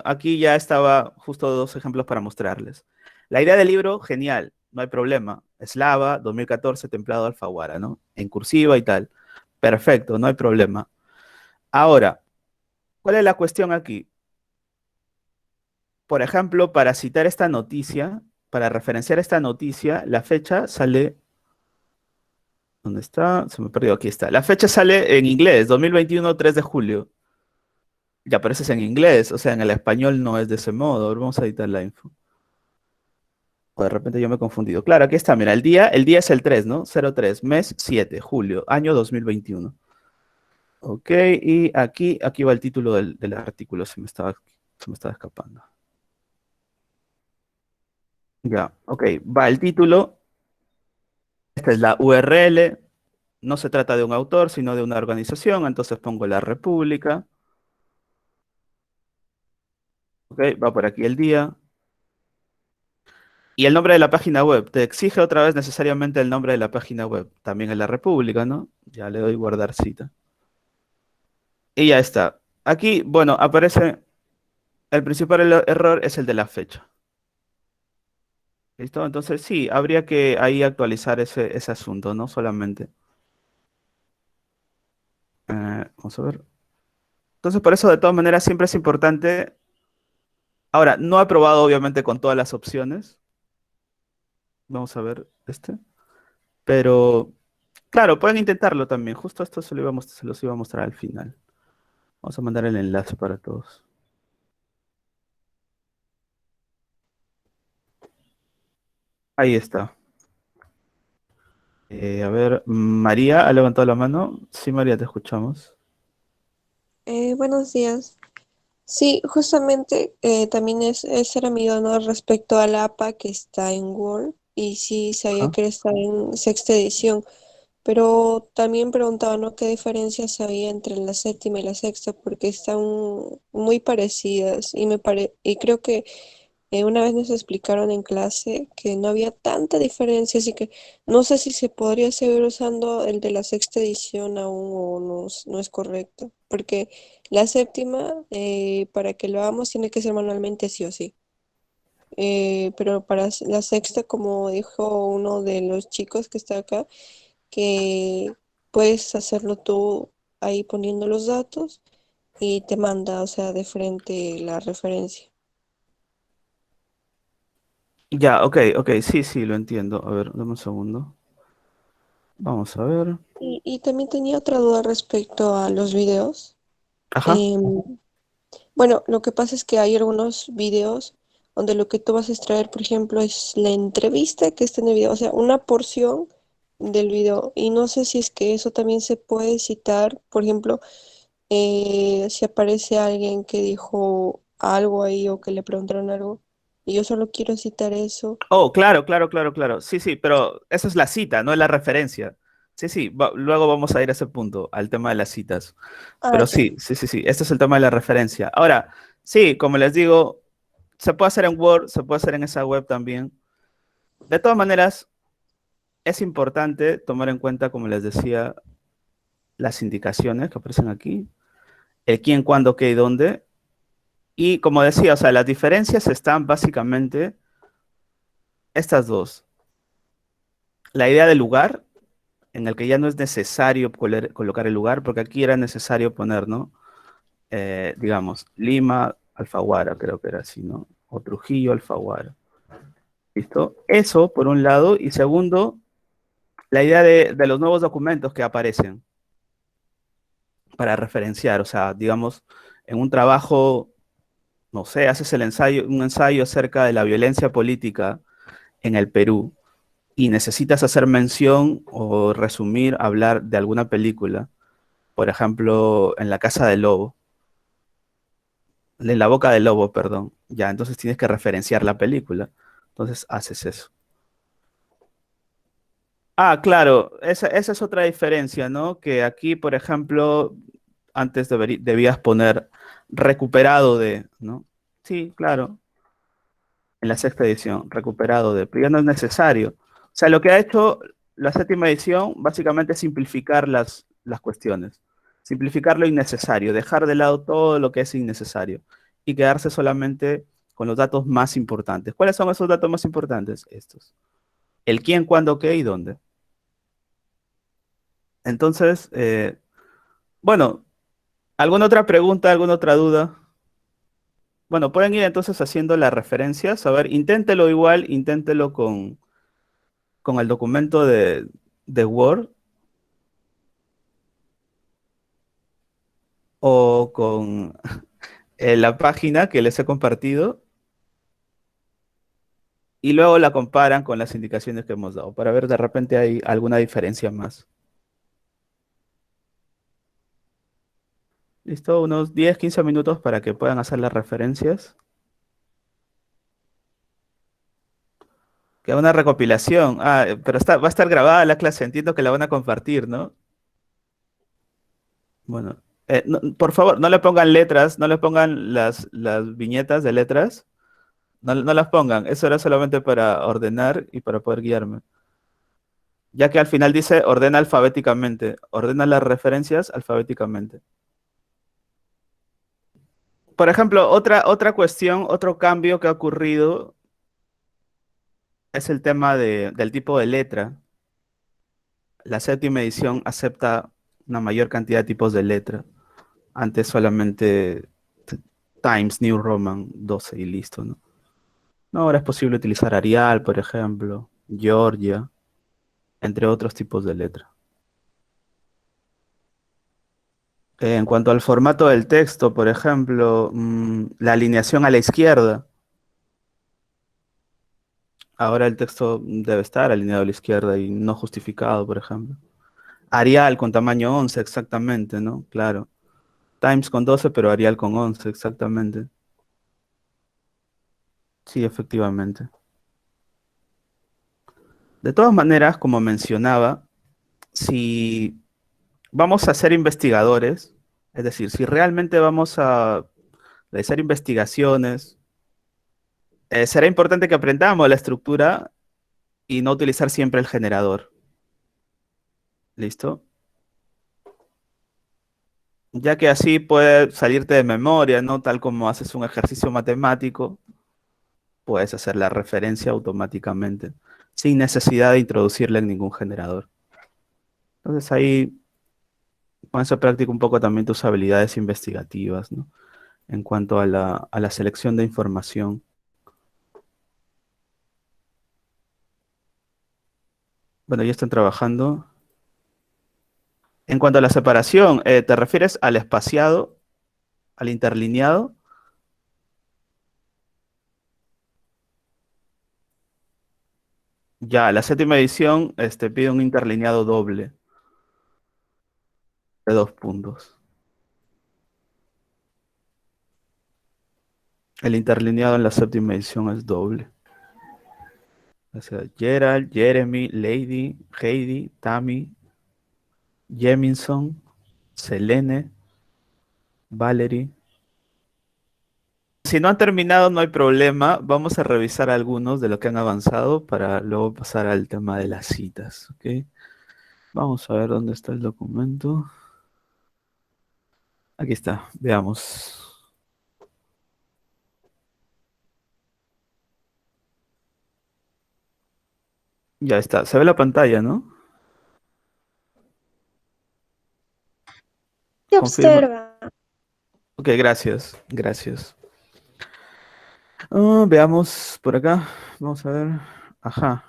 aquí ya estaba justo dos ejemplos para mostrarles. La idea del libro, genial, no hay problema. Eslava, 2014, templado Alfaguara, ¿no? En cursiva y tal. Perfecto, no hay problema. Ahora, ¿cuál es la cuestión aquí? Por ejemplo, para citar esta noticia, para referenciar esta noticia, la fecha sale... ¿Dónde está? Se me perdió, aquí está. La fecha sale en inglés, 2021, 3 de julio. Ya, pero ese es en inglés, o sea, en el español no es de ese modo. A ver, vamos a editar la info. O de repente yo me he confundido. Claro, aquí está, mira, el día es el 3, ¿no? 03, mes 7, julio, año 2021. Ok, y aquí va el título del artículo, se me estaba escapando. Ya, ok, va el título. Esta es la URL. No se trata de un autor, sino de una organización, entonces pongo la República. Ok, va por aquí el día. Y el nombre de la página web. Te exige otra vez necesariamente el nombre de la página web. También en la República, ¿no? Ya le doy guardar cita. Y ya está. Aquí, bueno, aparece el principal error es el de la fecha. ¿Listo? Entonces sí, habría que ahí actualizar ese asunto, ¿no? Solamente. Vamos a ver. Entonces, por eso, de todas maneras, siempre es importante. Ahora, no he probado, obviamente, con todas las opciones. Vamos a ver este. Pero, claro, pueden intentarlo también. Justo esto se los iba a mostrar al final. Vamos a mandar el enlace para todos. Ahí está. A ver, María ha levantado la mano. Sí, María, te escuchamos. Buenos días. Sí, justamente también ese era mi duda, ¿no? Respecto a la APA que está en Word y sí sabía Ajá. que está en sexta edición, pero también preguntaba, ¿no? ¿Qué diferencias había entre la séptima y la sexta? Porque están muy parecidas y creo que una vez nos explicaron en clase que no había tanta diferencia, así que no sé si se podría seguir usando el de la sexta edición aún o no es correcto, porque la séptima, para que lo hagamos, tiene que ser manualmente sí o sí. Pero para la sexta, como dijo uno de los chicos que está acá, que puedes hacerlo tú ahí poniendo los datos y te manda, o sea, de frente la referencia. Ya, ok, ok, sí, sí, lo entiendo. A ver, dame un segundo. Vamos a ver. Y también tenía otra duda respecto a los videos. Ajá. Em, bueno, lo que pasa es que hay algunos videos donde lo que tú vas a extraer, por ejemplo, es la entrevista que está en el video, o sea, una porción del video. Y no sé si es que eso también se puede citar, por ejemplo, si aparece alguien que dijo algo ahí o que le preguntaron algo, y yo solo quiero citar eso. Oh, claro, claro, claro, claro. Sí, sí, pero esa es la cita, no es la referencia. Sí, sí, luego vamos a ir a ese punto, al tema de las citas. Ah, Pero ya. sí, sí, sí, sí, este es el tema de la referencia. Ahora, sí, como les digo, se puede hacer en Word, se puede hacer en esa web también. De todas maneras, es importante tomar en cuenta, como les decía, las indicaciones que aparecen aquí, el quién, cuándo, qué y dónde. Y como decía, o sea, las diferencias están básicamente estas dos. La idea del lugar, en el que ya no es necesario colocar el lugar, porque aquí era necesario poner, ¿no? Digamos, Lima, Alfaguara, creo que era así, ¿no? O Trujillo, Alfaguara. ¿Listo? Eso, por un lado. Y segundo, la idea de los nuevos documentos que aparecen para referenciar. O sea, digamos, en un trabajo, no sé, haces un ensayo acerca de la violencia política en el Perú y necesitas hacer mención o resumir, hablar de alguna película, por ejemplo, en La Casa del Lobo, en La Boca del Lobo, perdón, ya, entonces tienes que referenciar la película, entonces haces eso. Ah, claro, esa es otra diferencia, ¿no? Que aquí, por ejemplo, antes debías poner recuperado de, ¿no? Sí, claro, en la sexta edición, recuperado de, pero ya no es necesario. O sea, lo que ha hecho la séptima edición básicamente es simplificar las cuestiones, simplificar lo innecesario, dejar de lado todo lo que es innecesario y quedarse solamente con los datos más importantes. ¿Cuáles son esos datos más importantes? Estos. El quién, cuándo, qué y dónde. Entonces, bueno, ¿alguna otra pregunta, alguna otra duda? Bueno, pueden ir entonces haciendo las referencias. A ver, inténtelo igual, inténtelo con el documento de Word o con la página que les he compartido y luego la comparan con las indicaciones que hemos dado para ver de repente hay alguna diferencia más. ¿Listo? Unos 10, 15 minutos para que puedan hacer las referencias. Queda una recopilación. Ah, pero va a estar grabada la clase. Entiendo que la van a compartir, ¿no? Bueno, por favor, no le pongan letras, no le pongan las viñetas de letras. No, no las pongan. Eso era solamente para ordenar y para poder guiarme. Ya que al final dice ordena alfabéticamente. Ordena las referencias alfabéticamente. Por ejemplo, otra cuestión, otro cambio que ha ocurrido es el tema del tipo de letra. La séptima edición acepta una mayor cantidad de tipos de letra. Antes solamente Times New Roman 12 y listo, ¿no? No, ahora es posible utilizar Arial, por ejemplo, Georgia, entre otros tipos de letra. En cuanto al formato del texto, por ejemplo, la alineación a la izquierda. Ahora el texto debe estar alineado a la izquierda y no justificado, por ejemplo. Arial con tamaño 11, exactamente, ¿no? Claro. Times con 12, pero Arial con 11, exactamente. Sí, efectivamente. De todas maneras, como mencionaba, si vamos a ser investigadores, es decir, si realmente vamos a realizar investigaciones, será importante que aprendamos la estructura y no utilizar siempre el generador. ¿Listo? Ya que así puede salirte de memoria, ¿no? Tal como haces un ejercicio matemático, puedes hacer la referencia automáticamente, sin necesidad de introducirla en ningún generador. Entonces ahí con eso practica un poco también tus habilidades investigativas, ¿no? En cuanto a la selección de información. Bueno, ya están trabajando. En cuanto a la separación, ¿te refieres al espaciado, al interlineado? Ya, la séptima edición pide un interlineado doble de 2 puntos. El interlineado en la séptima edición es doble. O sea, Gerald, Jeremy, Lady, Heidi, Tammy, Jemison, Selene, Valerie. Si no han terminado, no hay problema. Vamos a revisar algunos de lo que han avanzado para luego pasar al tema de las citas. ¿Ok? Vamos a ver dónde está el documento. Aquí está, veamos. Ya está, se ve la pantalla, ¿no? Se Confirma. observa. Ok, gracias, gracias. Veamos por acá. Vamos a ver. Ajá.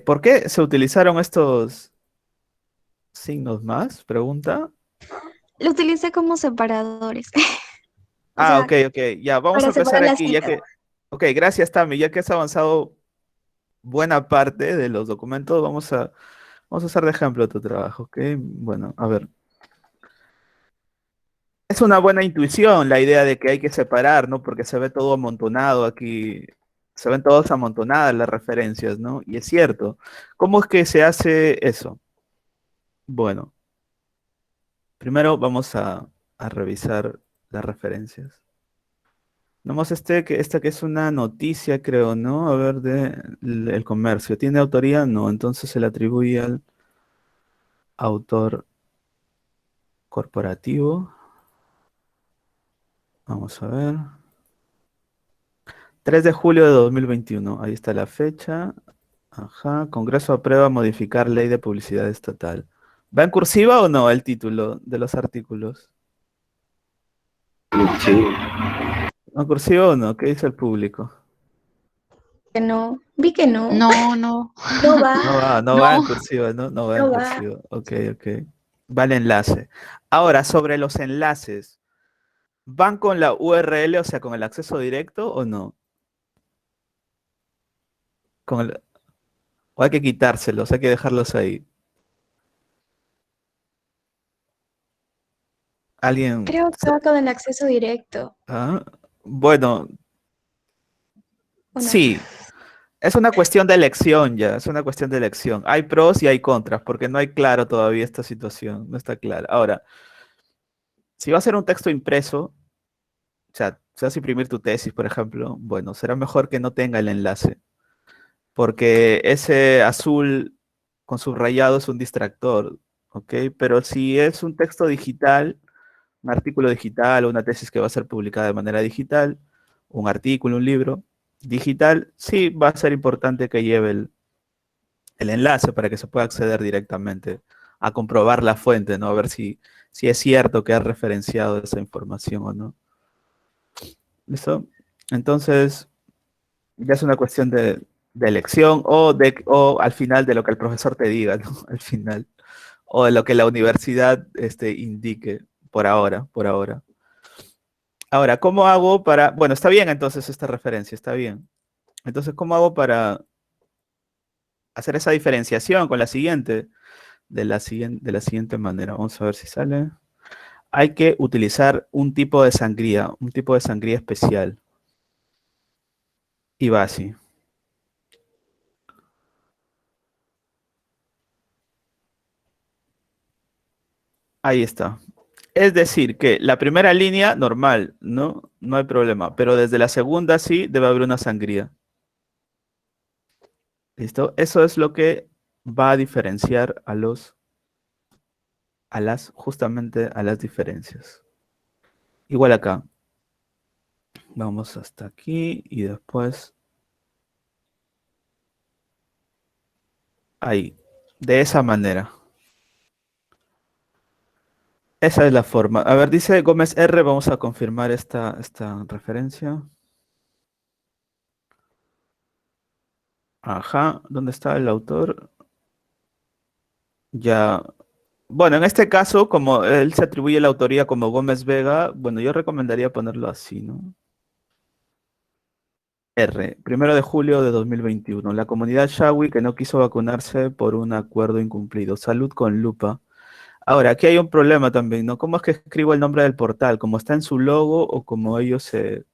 ¿Por qué se utilizaron estos signos más? Pregunta. Lo utilicé como separadores. O Ah, sea, ok, ok. Ya, vamos a para empezar separar las aquí, ya citas. que... Ok, gracias, Tami. Ya que has avanzado buena parte de los documentos, vamos a usar de ejemplo tu trabajo, ¿ok? Bueno, a ver. Es una buena intuición la idea de que hay que separar, ¿no? Porque se ve todo amontonado aquí, se ven todas amontonadas las referencias, ¿no? Y es cierto. ¿Cómo es que se hace eso? Bueno, primero vamos a revisar las referencias. Nomás esta que es una noticia, creo, ¿no? A ver, el comercio. ¿Tiene autoría? No, entonces se le atribuye al autor corporativo. Vamos a ver. 3 de julio de 2021. Ahí está la fecha. Ajá. Congreso aprueba modificar ley de publicidad estatal. ¿Va en cursiva o no el título de los artículos? Sí, ¿No cursivo o no? ¿Qué dice el público? Que no, vi que no. No, no, No va, No va en no. cursivo, ¿no? No va en no va. cursivo. Ok, ok. Va el enlace. Ahora, sobre los enlaces, ¿van con la URL, o sea, con el acceso directo o no? Con el- O hay que quitárselos, hay que dejarlos ahí. ¿Alguien? Creo que va con el acceso directo, ¿Ah? Bueno, ¿o no? sí. Es una cuestión de elección ya, es una cuestión de elección. Hay pros y hay contras, porque no hay claro todavía esta situación, no está clara. Ahora, si va a ser un texto impreso, o sea, si vas a imprimir tu tesis, por ejemplo, bueno, será mejor que no tenga el enlace, porque ese azul con subrayado es un distractor, ¿ok? Pero si es un texto digital, un artículo digital o una tesis que va a ser publicada de manera digital, un artículo, un libro digital, sí va a ser importante que lleve el enlace para que se pueda acceder directamente a comprobar la fuente, ¿no? A ver si es cierto que ha referenciado esa información o no. ¿Listo? Entonces, ya es una cuestión de elección o al final de lo que el profesor te diga, ¿no? Al final. O de lo que la universidad indique por ahora, por ahora. Ahora, ¿cómo hago para... Bueno, está bien entonces esta referencia, está bien. Entonces, ¿cómo hago para hacer esa diferenciación con la siguiente? De la siguiente manera. Vamos a ver si sale. Hay que utilizar un tipo de sangría especial. Y va así. Ahí está. Es decir, que la primera línea, normal, ¿no? No hay problema. Pero desde la segunda sí debe haber una sangría. ¿Listo? Eso es lo que va a diferenciar justamente a las diferencias. Igual acá. Vamos hasta aquí y después ahí. De esa manera. Esa es la forma. A ver, dice Gómez R. Vamos a confirmar esta referencia. Ajá. ¿Dónde está el autor? Ya. Bueno, en este caso, como él se atribuye la autoría como Gómez Vega, bueno, yo recomendaría ponerlo así, ¿no? R. 1 de julio de 2021. La comunidad Shawi que no quiso vacunarse por un acuerdo incumplido. Salud con lupa. Ahora, aquí hay un problema también, ¿no? ¿Cómo es que escribo el nombre del portal? ¿Cómo está en su logo o como ellos se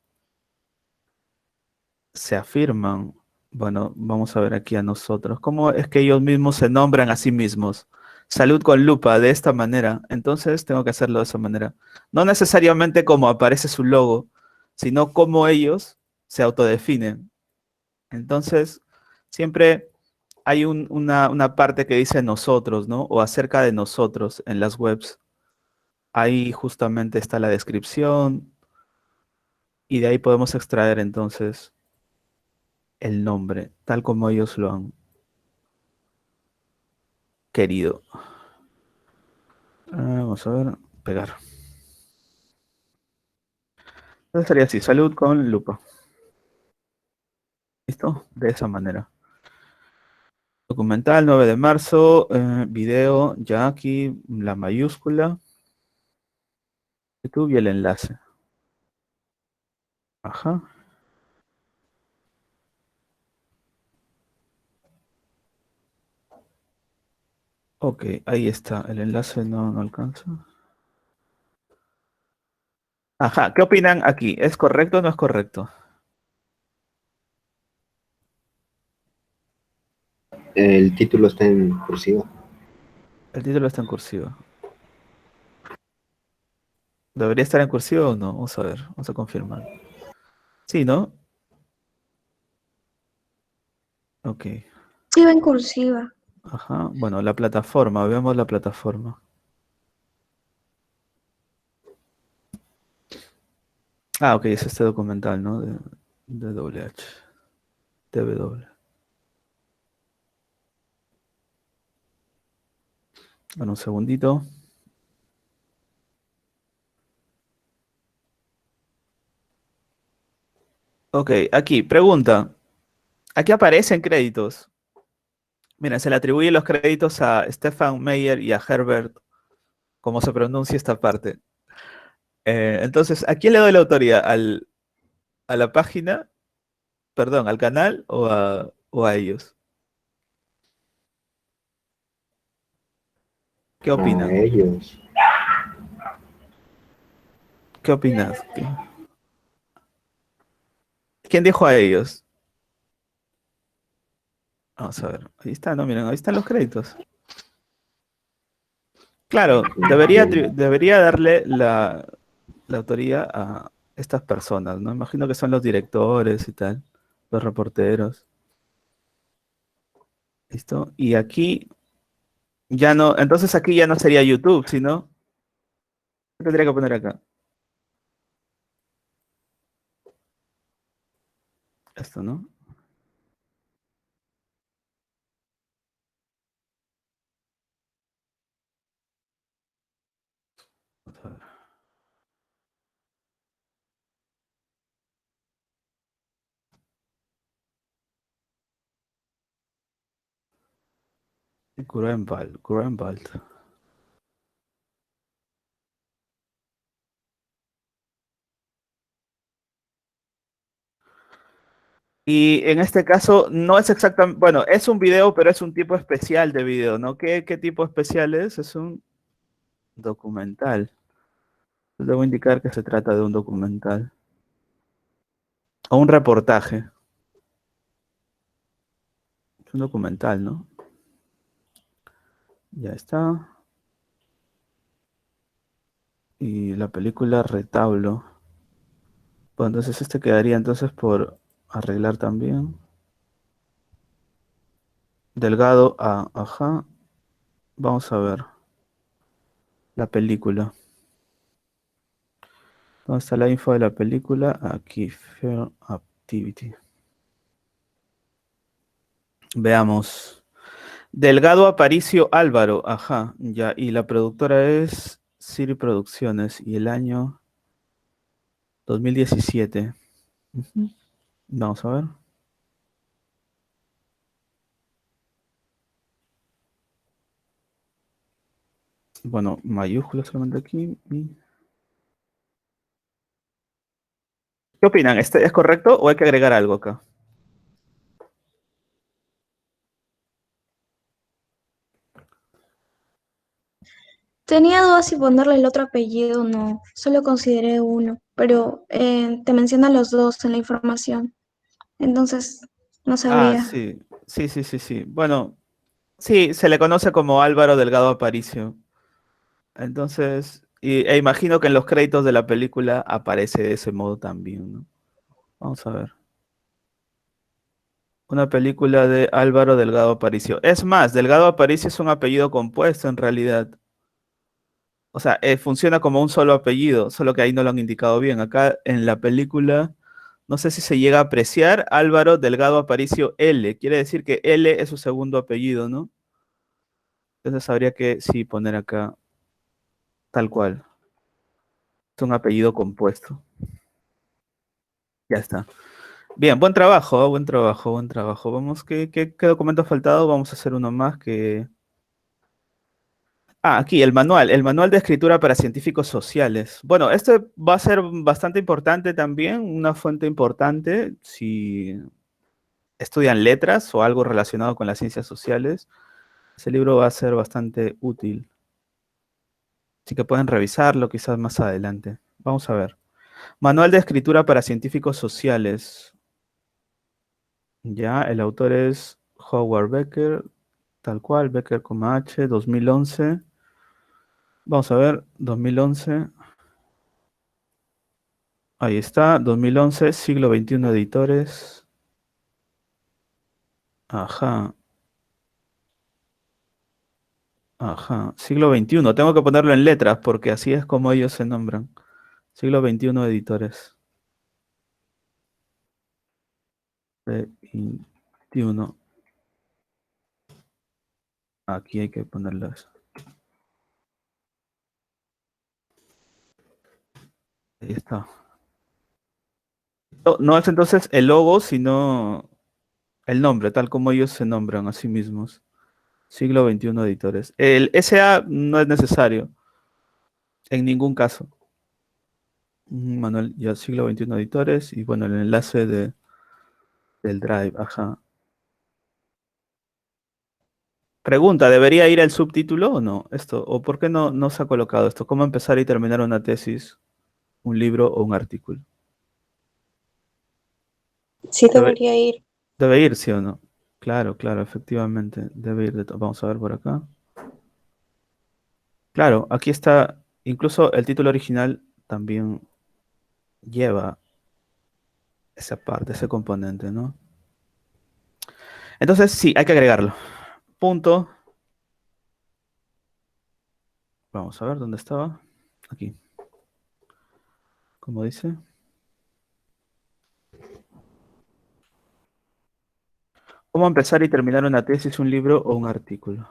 afirman? Bueno, vamos a ver aquí a nosotros. ¿Cómo es que ellos mismos se nombran a sí mismos? Salud con lupa, de esta manera. Entonces tengo que hacerlo de esa manera. No necesariamente como aparece su logo, sino como ellos se autodefinen. Entonces, siempre hay una parte que dice nosotros, ¿no? O acerca de nosotros en las webs. Ahí justamente está la descripción y de ahí podemos extraer entonces el nombre, tal como ellos lo han querido. Vamos a ver, pegar. Entonces sería así, salud con lupa. ¿Listo? De esa manera. Documental 9 de marzo, video, ya aquí la mayúscula, YouTube y el enlace. Ajá. Ok, ahí está. El enlace no alcanza. Ajá, ¿qué opinan aquí? ¿Es correcto o no es correcto? el título está en cursiva. El título está en cursiva. ¿Debería estar en cursiva o no? Vamos a ver, vamos a confirmar. Sí, ¿no? Ok. Sí, va en cursiva. Ajá. Bueno, la plataforma, veamos la plataforma. Ah, ok, es este documental, ¿no? De WH. TW. Bueno, un segundito. Ok, aquí, pregunta. Aquí aparecen créditos. Mira, se le atribuyen los créditos a Stefan Meyer y a Herbert, como se pronuncia esta parte. Entonces, ¿a quién le doy la autoría? ¿A la página? Perdón, ¿al canal o a ellos? ¿Qué A opinan? ellos. ¿Qué opinas? ¿Quién dijo a ellos? Vamos a ver. Ahí está, no, miren, ahí están los créditos. Claro, debería darle la autoría a estas personas, ¿no? Imagino que son los directores y tal, los reporteros. ¿Listo? Y aquí ya no, entonces aquí ya no sería YouTube, sino, ¿qué tendría que poner acá? Esto, ¿no? Vamos a ver. Grunwald. Y en este caso no es exactamente, bueno, es un video, pero es un tipo especial de video, ¿no? ¿Qué tipo especial es? Es un documental. Debo indicar que se trata de un documental. O un reportaje. Es un documental, ¿no? Ya está. Y la película Retablo. Pues entonces este quedaría entonces por arreglar también. Delgado a, ajá. Vamos a ver la película. ¿Dónde está la info de la película? Aquí, Fair Activity. Veamos. Delgado Aparicio Álvaro, ajá, ya. Y la productora es Siri Producciones y el año 2017. Ujú. Vamos a ver. Bueno, mayúsculas solamente aquí. ¿Qué opinan? ¿Este es correcto o hay que agregar algo acá? Tenía dudas si ponerle el otro apellido o no, solo consideré uno, pero te mencionan los dos en la información, entonces no Ah, sabría. sí. Sí, sí, sí, sí. Bueno, sí, se le conoce como Álvaro Delgado Aparicio. Entonces, imagino que en los créditos de la película aparece de ese modo también, ¿no? Vamos a ver. Una película de Álvaro Delgado Aparicio. Es más, Delgado Aparicio es un apellido compuesto en realidad. O sea, funciona como un solo apellido, solo que ahí no lo han indicado bien. Acá en la película, no sé si se llega a apreciar Álvaro Delgado Aparicio L. Quiere decir que L es su segundo apellido, ¿no? Entonces habría que, sí, poner acá tal cual. Es un apellido compuesto. Ya está. Bien, buen trabajo, buen trabajo, buen trabajo. Vamos, ¿qué documento ha faltado? Vamos a hacer uno más que... Ah, aquí, el manual de escritura para científicos sociales. Bueno, este va a ser bastante importante también, una fuente importante si estudian letras o algo relacionado con las ciencias sociales. Ese libro va a ser bastante útil. Así que pueden revisarlo quizás más adelante. Vamos a ver. Manual de escritura para científicos sociales. Ya, el autor es Howard Becker, tal cual, Becker con H, 2011. Vamos a ver, 2011. Ahí está, 2011, siglo XXI editores. Ajá, ajá. Siglo XXI, tengo que ponerlo en letras porque así es como ellos se nombran. Siglo XXI editores. XXI. Aquí hay que ponerlo eso. Ahí está. No, no es entonces el logo, sino el nombre, tal como ellos se nombran a sí mismos. Siglo XXI Editores. El SA no es necesario, en ningún caso. Manuel, ya siglo XXI Editores, y bueno, el enlace del Drive, ajá. Pregunta, ¿debería ir el subtítulo o no? Esto, ¿o por qué no se ha colocado esto? ¿Cómo empezar y terminar una tesis, un libro o un artículo? Sí Debe, debería ir. debe ir, ¿sí o no? Claro, claro, efectivamente, debe ir. Vamos a ver por acá. Claro, aquí está, incluso el título original también lleva esa parte, ese componente, ¿no? Entonces, sí, hay que agregarlo. Punto. Vamos a ver dónde estaba. Aquí. ¿Cómo dice? ¿Cómo empezar y terminar una tesis, un libro o un artículo?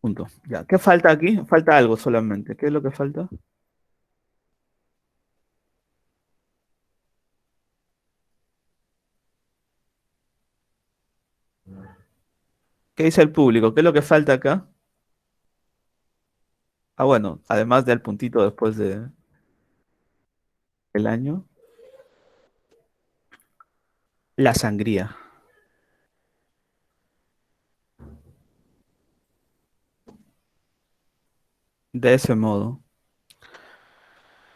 Punto. Ya. ¿Qué falta aquí? Falta algo solamente. ¿Qué es lo que falta? ¿Qué dice el público? ¿Qué es lo que falta acá? Ah, bueno, además del puntito después del año. La sangría. De ese modo.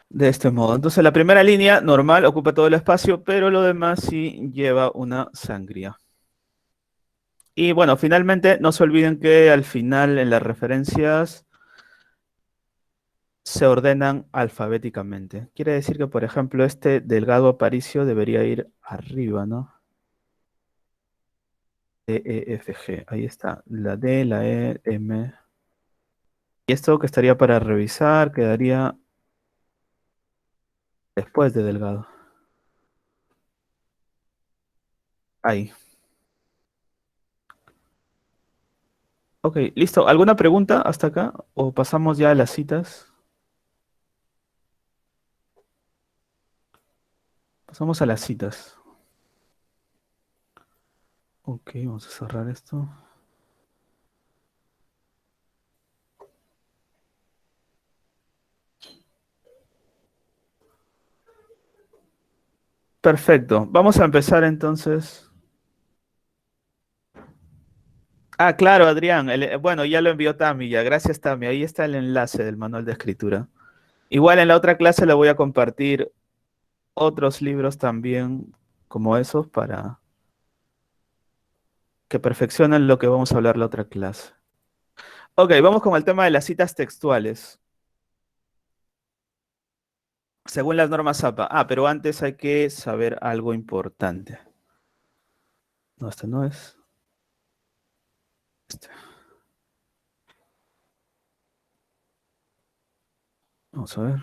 De este modo. Entonces la primera línea normal ocupa todo el espacio, pero lo demás sí lleva una sangría. Y bueno, finalmente no se olviden que al final en las referencias se ordenan alfabéticamente. Quiere decir que, por ejemplo, este Delgado Aparicio debería ir arriba, ¿no? D, E, F, G. Ahí está. La D, la E, M. Y esto que estaría para revisar quedaría después de Delgado. Ahí. Ok, listo. ¿Alguna pregunta hasta acá? ¿O pasamos ya a las citas? Pasamos a las citas. Ok, vamos a cerrar esto. Perfecto. Vamos a empezar entonces. Ah, claro, Adrián. Bueno, ya lo envió Tami, ya. Gracias, Tami. Ahí está el enlace del manual de escritura. Igual en la otra clase le voy a compartir otros libros también como esos para que perfeccionen lo que vamos a hablar la otra clase. Ok, vamos con el tema de las citas textuales. Según las normas APA. Ah, pero antes hay que saber algo importante. No, este no es. Este. Vamos a ver.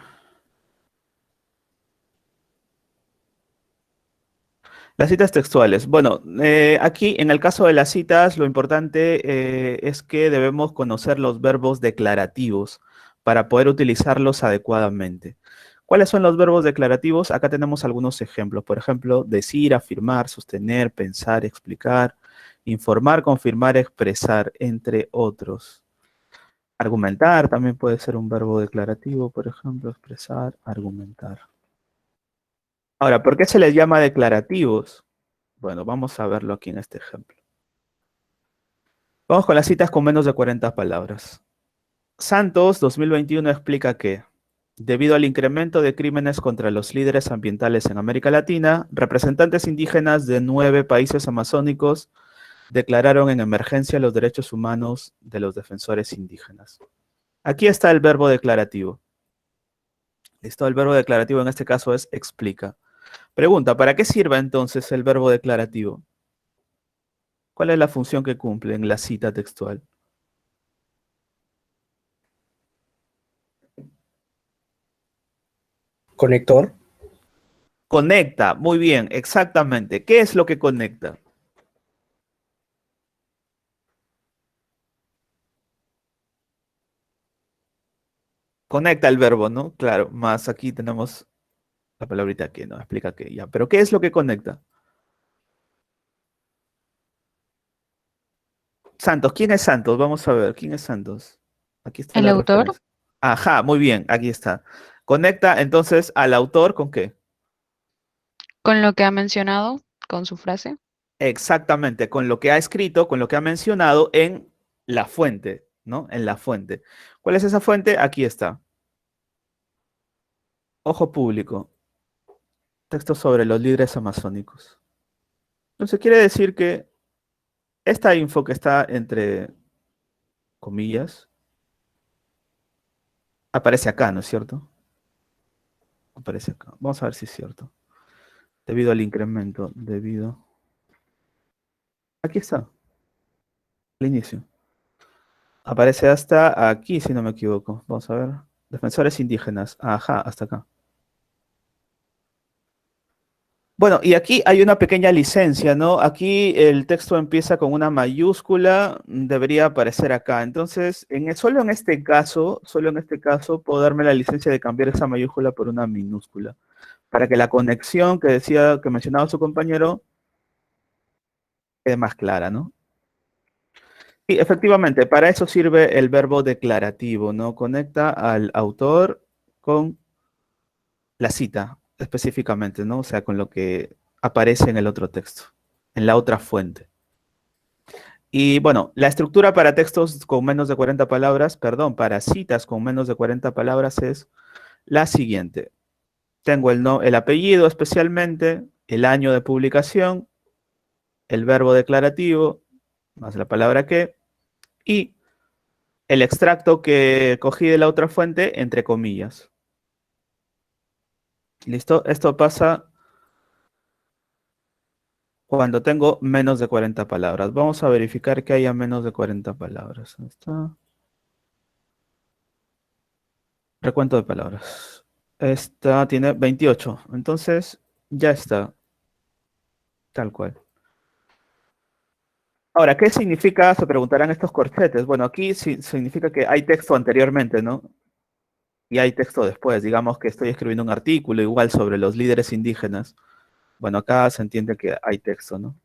Las citas textuales. Bueno, aquí en el caso de las citas, lo importante es que debemos conocer los verbos declarativos para poder utilizarlos adecuadamente. ¿Cuáles son los verbos declarativos? Acá tenemos algunos ejemplos. Por ejemplo, decir, afirmar, sostener, pensar, explicar, informar, confirmar, expresar, entre otros. Argumentar también puede ser un verbo declarativo, por ejemplo, expresar, argumentar. Ahora, ¿por qué se les llama declarativos? Bueno, vamos a verlo aquí en este ejemplo. Vamos con las citas con menos de 40 palabras. Santos 2021 explica que, debido al incremento de crímenes contra los líderes ambientales en América Latina, representantes indígenas de 9 países amazónicos declararon en emergencia los derechos humanos de los defensores indígenas. Aquí está el verbo declarativo. Listo, el verbo declarativo en este caso es explica. Pregunta, ¿para qué sirve entonces el verbo declarativo? ¿Cuál es la función que cumple en la cita textual? Conector. Conecta, muy bien, exactamente. ¿Qué es lo que conecta? Conecta el verbo, ¿no? Claro, más aquí tenemos la palabrita que, ¿no? Explica que ya. Pero ¿qué es lo que conecta? Santos, ¿quién es Santos? Vamos a ver, ¿quién es Santos? Aquí está El la autor, referencia. Ajá, muy bien, aquí está. Conecta entonces al autor ¿con qué? con lo que ha mencionado, con su frase. Exactamente, con lo que ha escrito, con lo que ha mencionado en la fuente, ¿no? En la fuente. ¿Cuál es esa fuente? Aquí está. Ojo público. Texto sobre los líderes amazónicos. Entonces quiere decir que esta info que está entre comillas aparece acá, ¿no es cierto? Aparece acá. Vamos a ver si es cierto. Debido al incremento, debido... Aquí está, al inicio. Aparece hasta aquí, si no me equivoco. Vamos a ver. Defensores indígenas. Ajá, hasta acá. Bueno, y aquí hay una pequeña licencia, ¿no? Aquí el texto empieza con una mayúscula, debería aparecer acá. Entonces, solo en este caso, puedo darme la licencia de cambiar esa mayúscula por una minúscula, para que la conexión que decía, que mencionaba su compañero, quede más clara, ¿no? Y efectivamente, para eso sirve el verbo declarativo, ¿no? Conecta al autor con la cita, específicamente, ¿no? O sea, con lo que aparece en el otro texto, en la otra fuente. Y bueno, la estructura para textos con menos de 40 palabras, perdón, para citas con menos de 40 palabras es la siguiente. Tengo el apellido especialmente, el año de publicación, el verbo declarativo, más la palabra que, y el extracto que cogí de la otra fuente, entre comillas. ¿Listo? Esto pasa cuando tengo menos de 40 palabras. Vamos a verificar que haya menos de 40 palabras. ¿Dónde está? Recuento de palabras. Esta tiene 28. Entonces, ya está. Tal cual. Ahora, ¿qué significa? Se preguntarán estos corchetes. Bueno, aquí significa que hay texto anteriormente, ¿no? Y hay texto después. Digamos que estoy escribiendo un artículo igual sobre los líderes indígenas. Bueno, acá se entiende que hay texto, ¿no?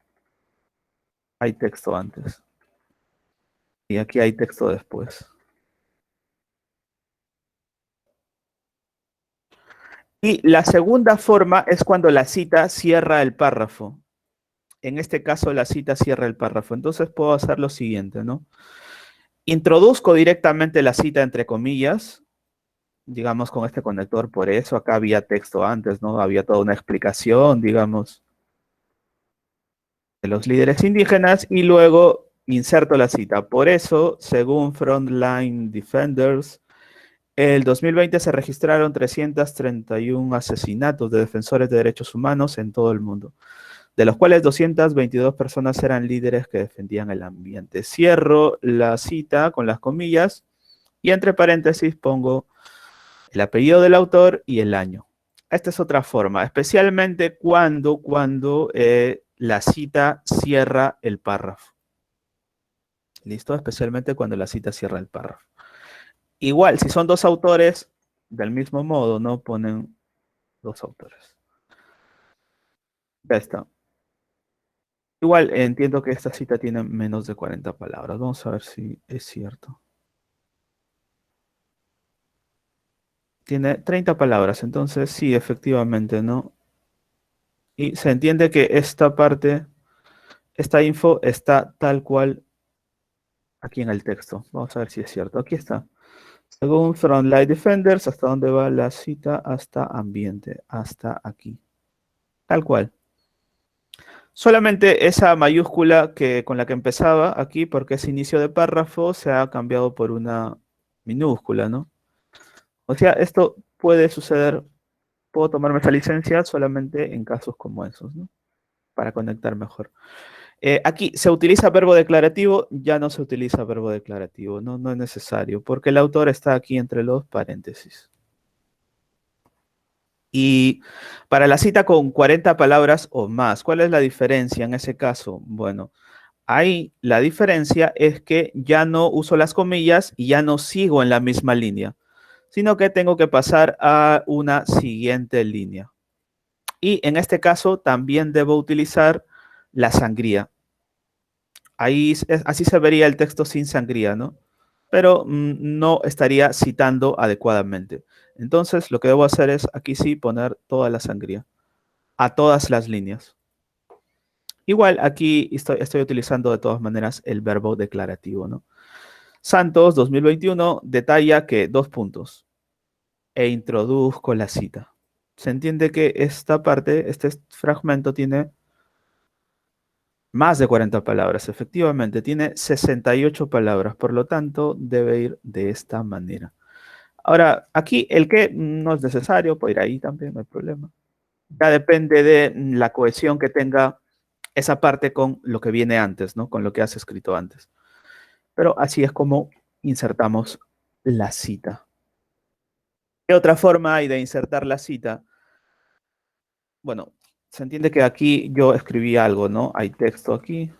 Hay texto antes. Y aquí hay texto después. Y la segunda forma es cuando la cita cierra el párrafo. En este caso, la cita cierra el párrafo. Entonces puedo hacer lo siguiente, ¿no? Introduzco directamente la cita entre comillas, digamos con este conector, por eso acá había texto antes, ¿no? Había toda una explicación, digamos, de los líderes indígenas y luego inserto la cita. Por eso, según Frontline Defenders, el 2020 se registraron 331 asesinatos de defensores de derechos humanos en todo el mundo, de los cuales 222 personas eran líderes que defendían el ambiente. Cierro la cita con las comillas y entre paréntesis pongo el apellido del autor y el año. Esta es otra forma, especialmente cuando la cita cierra el párrafo. ¿Listo? Especialmente cuando la cita cierra el párrafo. Igual, si son dos autores, del mismo modo, ¿no? Ponen dos autores. Ya está. Igual entiendo que esta cita tiene menos de 40 palabras. Vamos a ver si es cierto. Tiene 30 palabras, entonces sí, efectivamente, ¿no? Y se entiende que esta parte, esta info está tal cual aquí en el texto. Vamos a ver si es cierto. Aquí está. Según Frontline Defenders, ¿hasta dónde va la cita? Hasta ambiente, hasta aquí. Tal cual. Solamente esa mayúscula con la que empezaba aquí, porque es inicio de párrafo, se ha cambiado por una minúscula, ¿no? O sea, esto puede suceder, puedo tomarme esa licencia solamente en casos como esos, ¿no? Para conectar mejor. Aquí se utiliza verbo declarativo, ya no se utiliza verbo declarativo, ¿no? No es necesario, porque el autor está aquí entre los paréntesis. Y para la cita con 40 palabras o más, ¿cuál es la diferencia en ese caso? Bueno, ahí la diferencia es que ya no uso las comillas y ya no sigo en la misma línea, sino que tengo que pasar a una siguiente línea. Y en este caso también debo utilizar la sangría. Ahí así se vería el texto sin sangría, ¿no? Pero no estaría citando adecuadamente. Entonces, lo que debo hacer es aquí sí poner toda la sangría, a todas las líneas. Igual aquí estoy utilizando de todas maneras el verbo declarativo, ¿no? Santos 2021 detalla que dos puntos e introduzco la cita. Se entiende que esta parte, este fragmento tiene más de 40 palabras, efectivamente, tiene 68 palabras, por lo tanto, debe ir de esta manera. Ahora, aquí el que no es necesario, puede ir ahí también, no hay problema. Ya depende de la cohesión que tenga esa parte con lo que viene antes, ¿no? Con lo que has escrito antes. Pero así es como insertamos la cita. ¿Qué otra forma hay de insertar la cita? Bueno, se entiende que aquí yo escribí algo, ¿no? Hay texto aquí.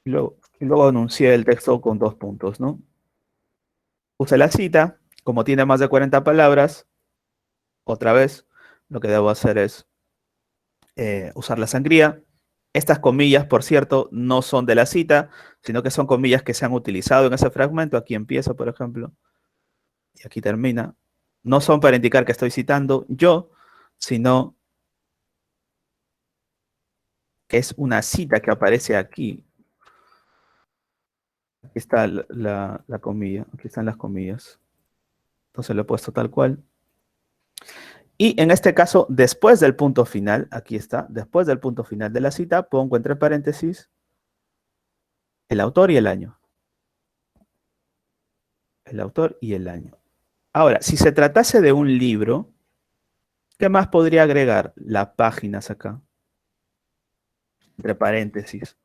Y luego anuncié el texto con dos puntos, ¿no? Puse la cita, como tiene más de 40 palabras, otra vez, lo que debo hacer es usar la sangría. Estas comillas, por cierto, no son de la cita, sino que son comillas que se han utilizado en ese fragmento. Aquí empieza, por ejemplo, y aquí termina. No son para indicar que estoy citando yo, sino que es una cita que aparece aquí. Aquí está la comilla, aquí están las comillas. Entonces lo he puesto tal cual. Y en este caso, después del punto final, aquí está, después del punto final de la cita, pongo entre paréntesis el autor y el año. El autor y el año. Ahora, si se tratase de un libro, ¿qué más podría agregar? Las páginas acá. Entre paréntesis.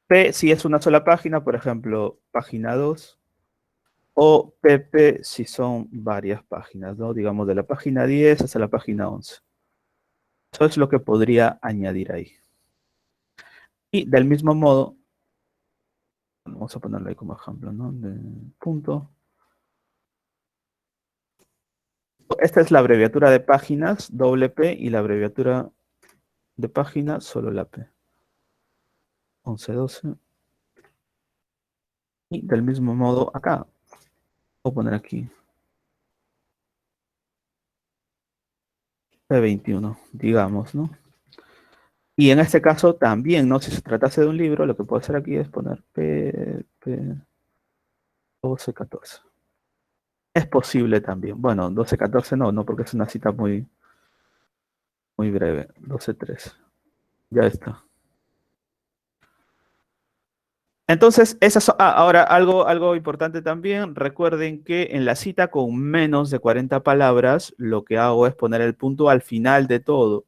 P si es una sola página, por ejemplo, página 2. O PP si son varias páginas, ¿no? Digamos de la página 10 hasta la página 11. Eso es lo que podría añadir ahí. Y del mismo modo, vamos a ponerlo ahí como ejemplo, ¿no? De punto. Esta es la abreviatura de páginas, doble P, y la abreviatura de páginas, solo la P. 11, 12. Y del mismo modo acá. Voy a poner aquí. P21, digamos, ¿no? Y en este caso también, ¿no? Si se tratase de un libro, lo que puedo hacer aquí es poner P 12, 14. Es posible también. Bueno, 12, 14 no, porque es una cita muy, muy breve. 12, 13. Ya está. Entonces, ahora algo importante también. Recuerden que en la cita con menos de 40 palabras, lo que hago es poner el punto al final de todo.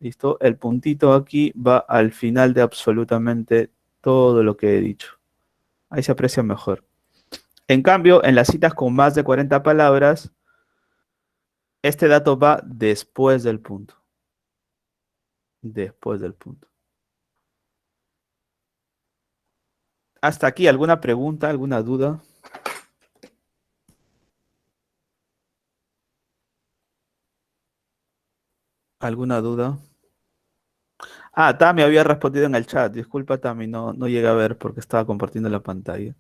¿Listo? El puntito aquí va al final de absolutamente todo lo que he dicho. Ahí se aprecia mejor. En cambio, en las citas con más de 40 palabras, este dato va después del punto. Después del punto. Hasta aquí, ¿alguna pregunta, alguna duda? ¿Alguna duda? Ah, Tami había respondido en el chat. Disculpa, Tami, no llegué a ver porque estaba compartiendo la pantalla.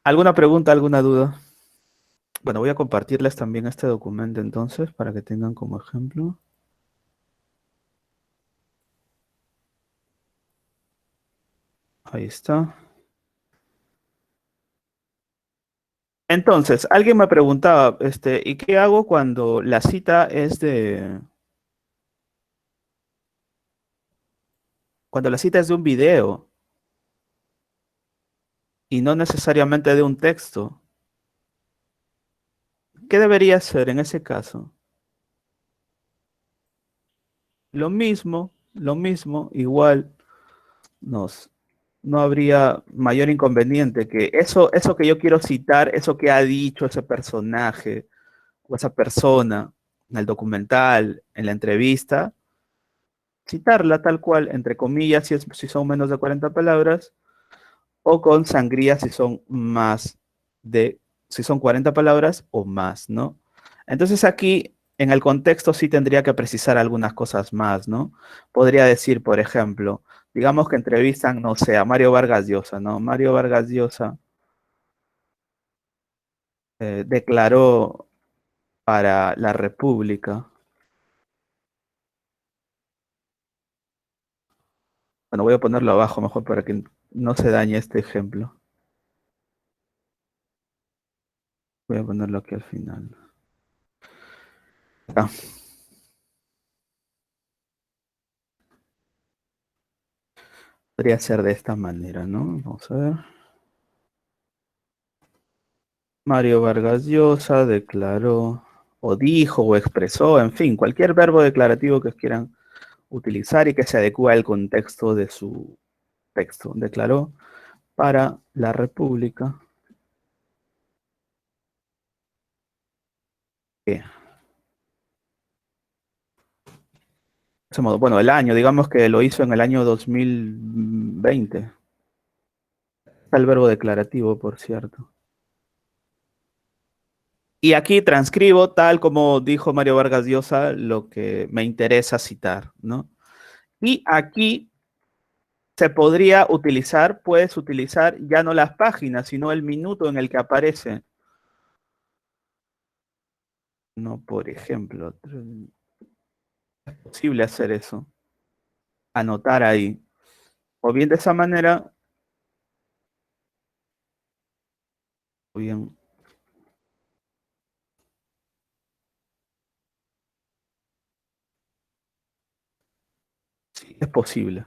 ¿Alguna pregunta, alguna duda? Bueno, voy a compartirles también este documento entonces para que tengan como ejemplo. Ahí está. Entonces, alguien me preguntaba, ¿y qué hago cuando la cita es cuando la cita es de un video y no necesariamente de un texto? ¿Qué debería hacer en ese caso? Lo mismo, igual no habría mayor inconveniente que eso que yo quiero citar, eso que ha dicho ese personaje o esa persona en el documental, en la entrevista, citarla tal cual, entre comillas, si son menos de 40 palabras, o con sangría si son si son 40 palabras o más, ¿no? Entonces aquí, en el contexto, sí tendría que precisar algunas cosas más, ¿no? Podría decir, por ejemplo, digamos que entrevistan, no sé, a Mario Vargas Llosa, ¿no? Mario Vargas Llosa declaró para la República. Bueno, voy a ponerlo abajo mejor para que no se dañe este ejemplo. Voy a ponerlo aquí al final. Acá. Podría ser de esta manera, ¿no? Vamos a ver. Mario Vargas Llosa declaró, o dijo, o expresó, en fin, cualquier verbo declarativo que quieran utilizar y que se adecue al contexto de su texto. Declaró para la República que, de ese modo, bueno, el año, digamos que lo hizo en el año 2020. Está el verbo declarativo, por cierto. Y aquí transcribo, tal como dijo Mario Vargas Llosa, lo que me interesa citar, ¿no? Y aquí se podría utilizar, puedes utilizar ya no las páginas, sino el minuto en el que aparece. No, por ejemplo, es posible hacer eso. Anotar ahí. O bien de esa manera, o bien. Sí, es posible.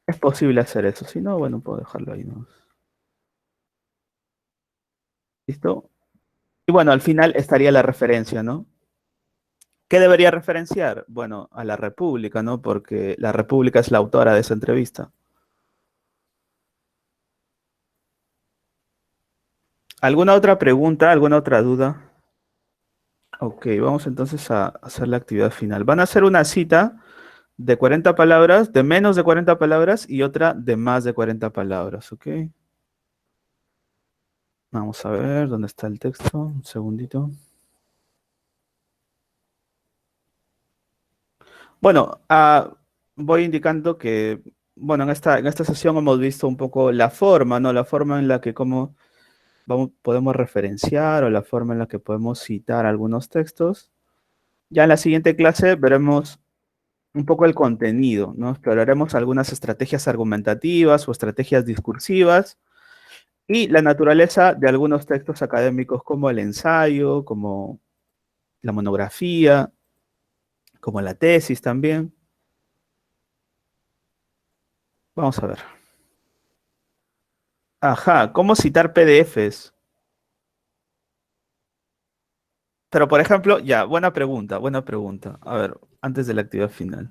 Es posible hacer eso. Si no, bueno, puedo dejarlo ahí, ¿no? ¿Listo? Y bueno, al final estaría la referencia, ¿no? ¿Qué debería referenciar? Bueno, a la República, ¿no? Porque la República es la autora de esa entrevista. ¿Alguna otra pregunta? ¿Alguna otra duda? Ok, vamos entonces a hacer la actividad final. Van a hacer una cita de 40 palabras, de menos de 40 palabras y otra de más de 40 palabras, ¿ok? Vamos a ver dónde está el texto. Un segundito. Bueno, voy indicando que, bueno, en esta sesión hemos visto un poco la forma, ¿no? La forma en la que podemos referenciar o la forma en la que podemos citar algunos textos. Ya en la siguiente clase veremos un poco el contenido, ¿no? Exploraremos algunas estrategias argumentativas o estrategias discursivas y la naturaleza de algunos textos académicos como el ensayo, como la monografía, como la tesis también. Vamos a ver. Ajá, ¿cómo citar PDFs? Pero, por ejemplo, ya, buena pregunta, buena pregunta. A ver, antes de la actividad final.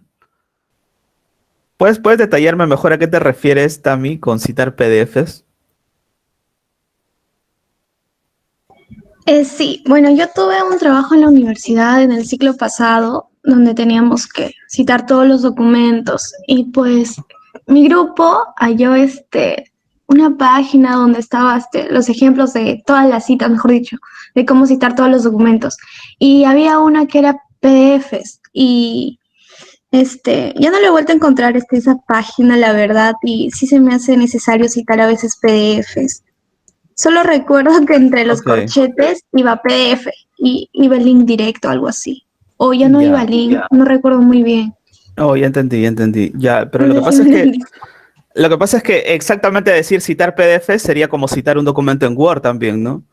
¿Puedes detallarme mejor a qué te refieres, Tami, con citar PDFs? Sí, bueno, yo tuve un trabajo en la universidad en el ciclo pasado donde teníamos que citar todos los documentos y pues mi grupo halló una página donde estaba los ejemplos de todas las citas, mejor dicho, de cómo citar todos los documentos y había una que era PDFs y ya no le he vuelto a encontrar esa página, la verdad, y sí se me hace necesario citar a veces PDFs. Solo recuerdo que entre los Ok, corchetes iba PDF y iba el link directo, algo así. O ya no iba ya. link, no recuerdo muy bien. Oh, ya entendí, ya entendí. Ya, pero No sé si me entendí. lo que pasa es que exactamente decir citar PDFs sería como citar un documento en Word también, ¿no?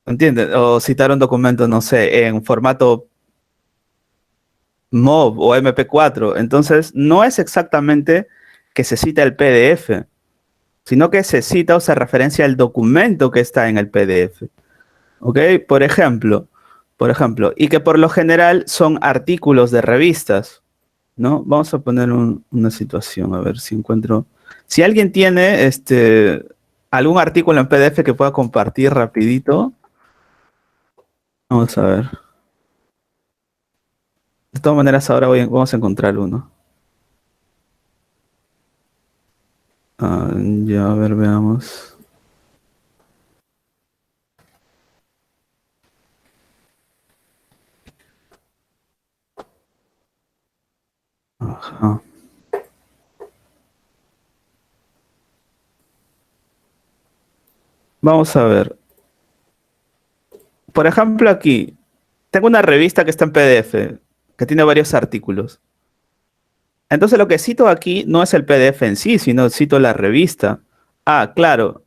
¿Entiendes? O citar un documento, no sé, en formato MOV o MP4. Entonces, no es exactamente que se cita el PDF, sino que se cita o se referencia al documento que está en el PDF. ¿Ok? Por ejemplo, y que por lo general son artículos de revistas, ¿no? Vamos a poner una situación, a ver si encuentro. Si alguien tiene algún artículo en PDF que pueda compartir rapidito, vamos a ver. De todas maneras, ahora vamos a encontrar uno. Ya, a ver, veamos. Ajá. Vamos a ver. Por ejemplo, aquí tengo una revista que está en PDF, que tiene varios artículos. Entonces lo que cito aquí no es el PDF en sí, sino cito la revista. Ah, claro.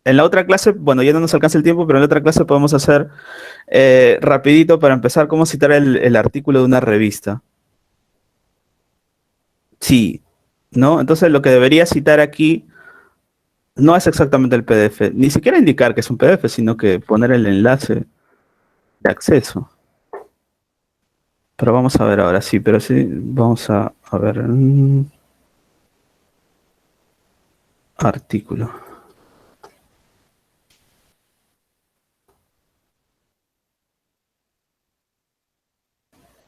En la otra clase, bueno, ya no nos alcanza el tiempo, pero en la otra clase podemos hacer rapidito para empezar cómo citar el artículo de una revista. Sí, ¿no? Entonces lo que debería citar aquí no es exactamente el PDF, ni siquiera indicar que es un PDF, sino que poner el enlace de acceso. Pero vamos a ver ahora, sí, pero sí, vamos a ver. Artículo.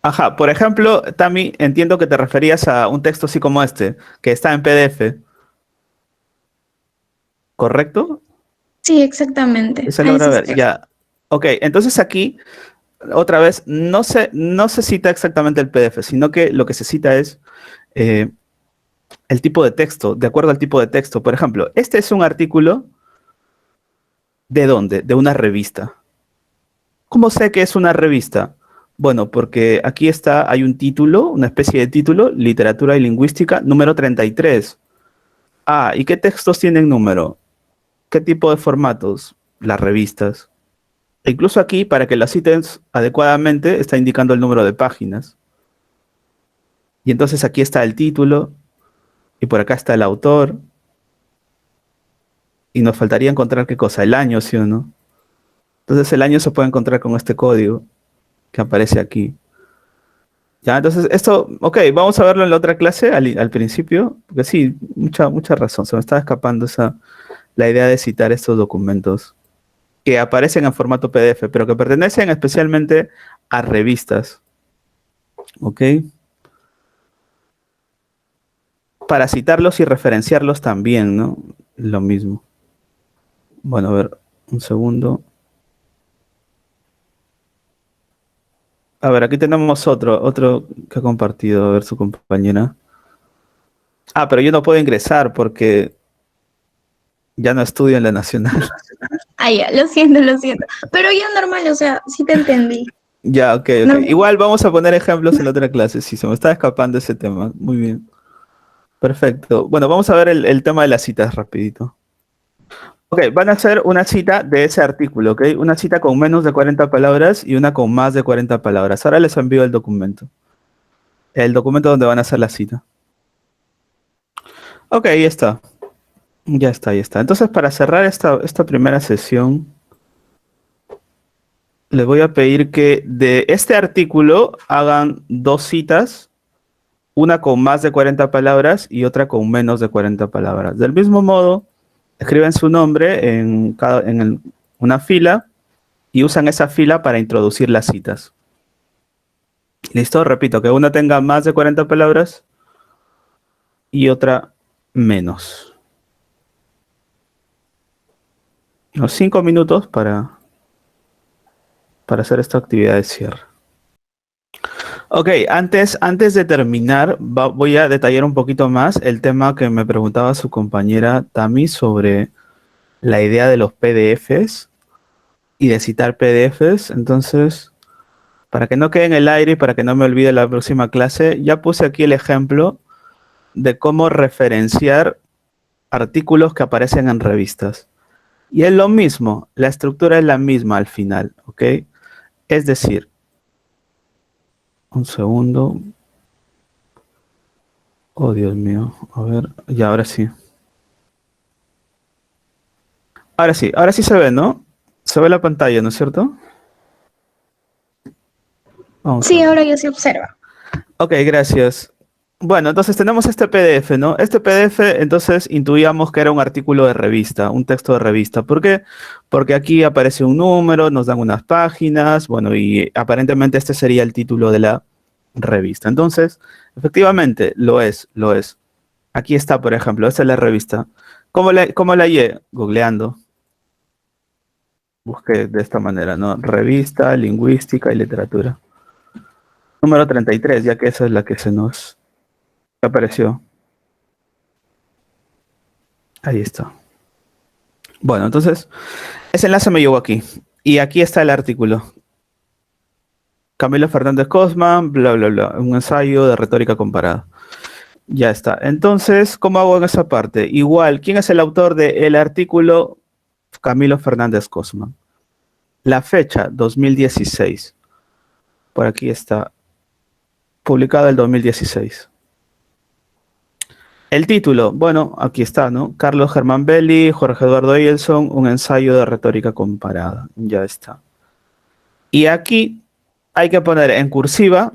Ajá, por ejemplo, Tami, entiendo que te referías a un texto así como este, que está en PDF, ¿correcto? Sí, exactamente. Se A logra ese ver, texto. ya. Ok, entonces aquí, otra vez, no se cita exactamente el PDF, sino que lo que se cita es eh, el tipo de texto, de acuerdo al tipo de texto. Por ejemplo, este es un artículo, ¿de dónde? De una revista. ¿Cómo sé que es una revista? Bueno, porque aquí está, hay un título, una especie de título, Literatura y Lingüística, número 33. Ah, ¿y qué textos tienen número? ¿Qué tipo de formatos? Las revistas. E incluso aquí, para que las cites adecuadamente, está indicando el número de páginas. Y entonces aquí está el título, y por acá está el autor, y nos faltaría encontrar qué cosa, el año, ¿sí o no? Entonces el año se puede encontrar con este código que aparece aquí. Ya, entonces esto, ok, vamos a verlo en la otra clase al principio, porque sí, mucha razón, se me estaba escapando la idea de citar estos documentos que aparecen en formato PDF, pero que pertenecen especialmente a revistas, ¿ok? Para citarlos y referenciarlos también, ¿no? Lo mismo. Bueno, a ver, un segundo. A ver, aquí tenemos otro que ha compartido, a ver, su compañera. Ah, pero yo no puedo ingresar porque ya no estudio en la Nacional. Ah, ya, lo siento, lo siento. Pero ya normal, o sea, sí te entendí. Ya, ok. No, Igual vamos a poner ejemplos en la otra clase. Sí, se me está escapando ese tema. Muy bien. Perfecto. Bueno, vamos a ver el tema de las citas rapidito. Ok, van a hacer una cita de ese artículo, ¿ok? Una cita con menos de 40 palabras y una con más de 40 palabras. Ahora les envío el documento. El documento donde van a hacer la cita. Ok, ahí está. Ya está, ahí está. Entonces, para cerrar esta primera sesión, les voy a pedir que de este artículo hagan dos citas, una con más de 40 palabras y otra con menos de 40 palabras. Del mismo modo, escriben su nombre en una fila y usan esa fila para introducir las citas. ¿Listo? Repito, que una tenga más de 40 palabras y otra menos. Unos 5 minutos para hacer esta actividad de cierre. Ok, antes de terminar, voy a detallar un poquito más el tema que me preguntaba su compañera Tami sobre la idea de los PDFs y de citar PDFs. Entonces, para que no quede en el aire y para que no me olvide la próxima clase, ya puse aquí el ejemplo de cómo referenciar artículos que aparecen en revistas. Y es lo mismo, la estructura es la misma al final, ¿ok? Es decir, un segundo. Oh, Dios mío. A ver, ya, ahora sí. Ahora sí se ve, ¿no? Se ve la pantalla, ¿no es cierto? Vamos a sí, ver. ahora ya se observa. Ok, gracias. Bueno, entonces tenemos este PDF, ¿no? Este PDF, entonces intuíamos que era un artículo de revista, un texto de revista. ¿Por qué? Porque aquí aparece un número, nos dan unas páginas, bueno, y aparentemente este sería el título de la revista. Entonces, efectivamente, lo es, lo es. Aquí está, por ejemplo, esta es la revista. ¿Cómo la hallé? Googleando. Busqué de esta manera, ¿no? Revista, lingüística y literatura. Número 33, ya que esa es la que se nos apareció. Ahí está. Bueno, entonces, ese enlace me llegó aquí. Y aquí está el artículo. Camilo Fernández Cosman, bla, bla, bla. Un ensayo de retórica comparada. Ya está. Entonces, ¿cómo hago en esa parte? Igual, ¿quién es el autor del artículo? Camilo Fernández Cosman. La fecha, 2016. Por aquí está. Publicado el 2016. El título, bueno, aquí está, ¿no? Carlos Germán Belli, Jorge Eduardo Eyelson, un ensayo de retórica comparada. Ya está. Y aquí hay que poner en cursiva,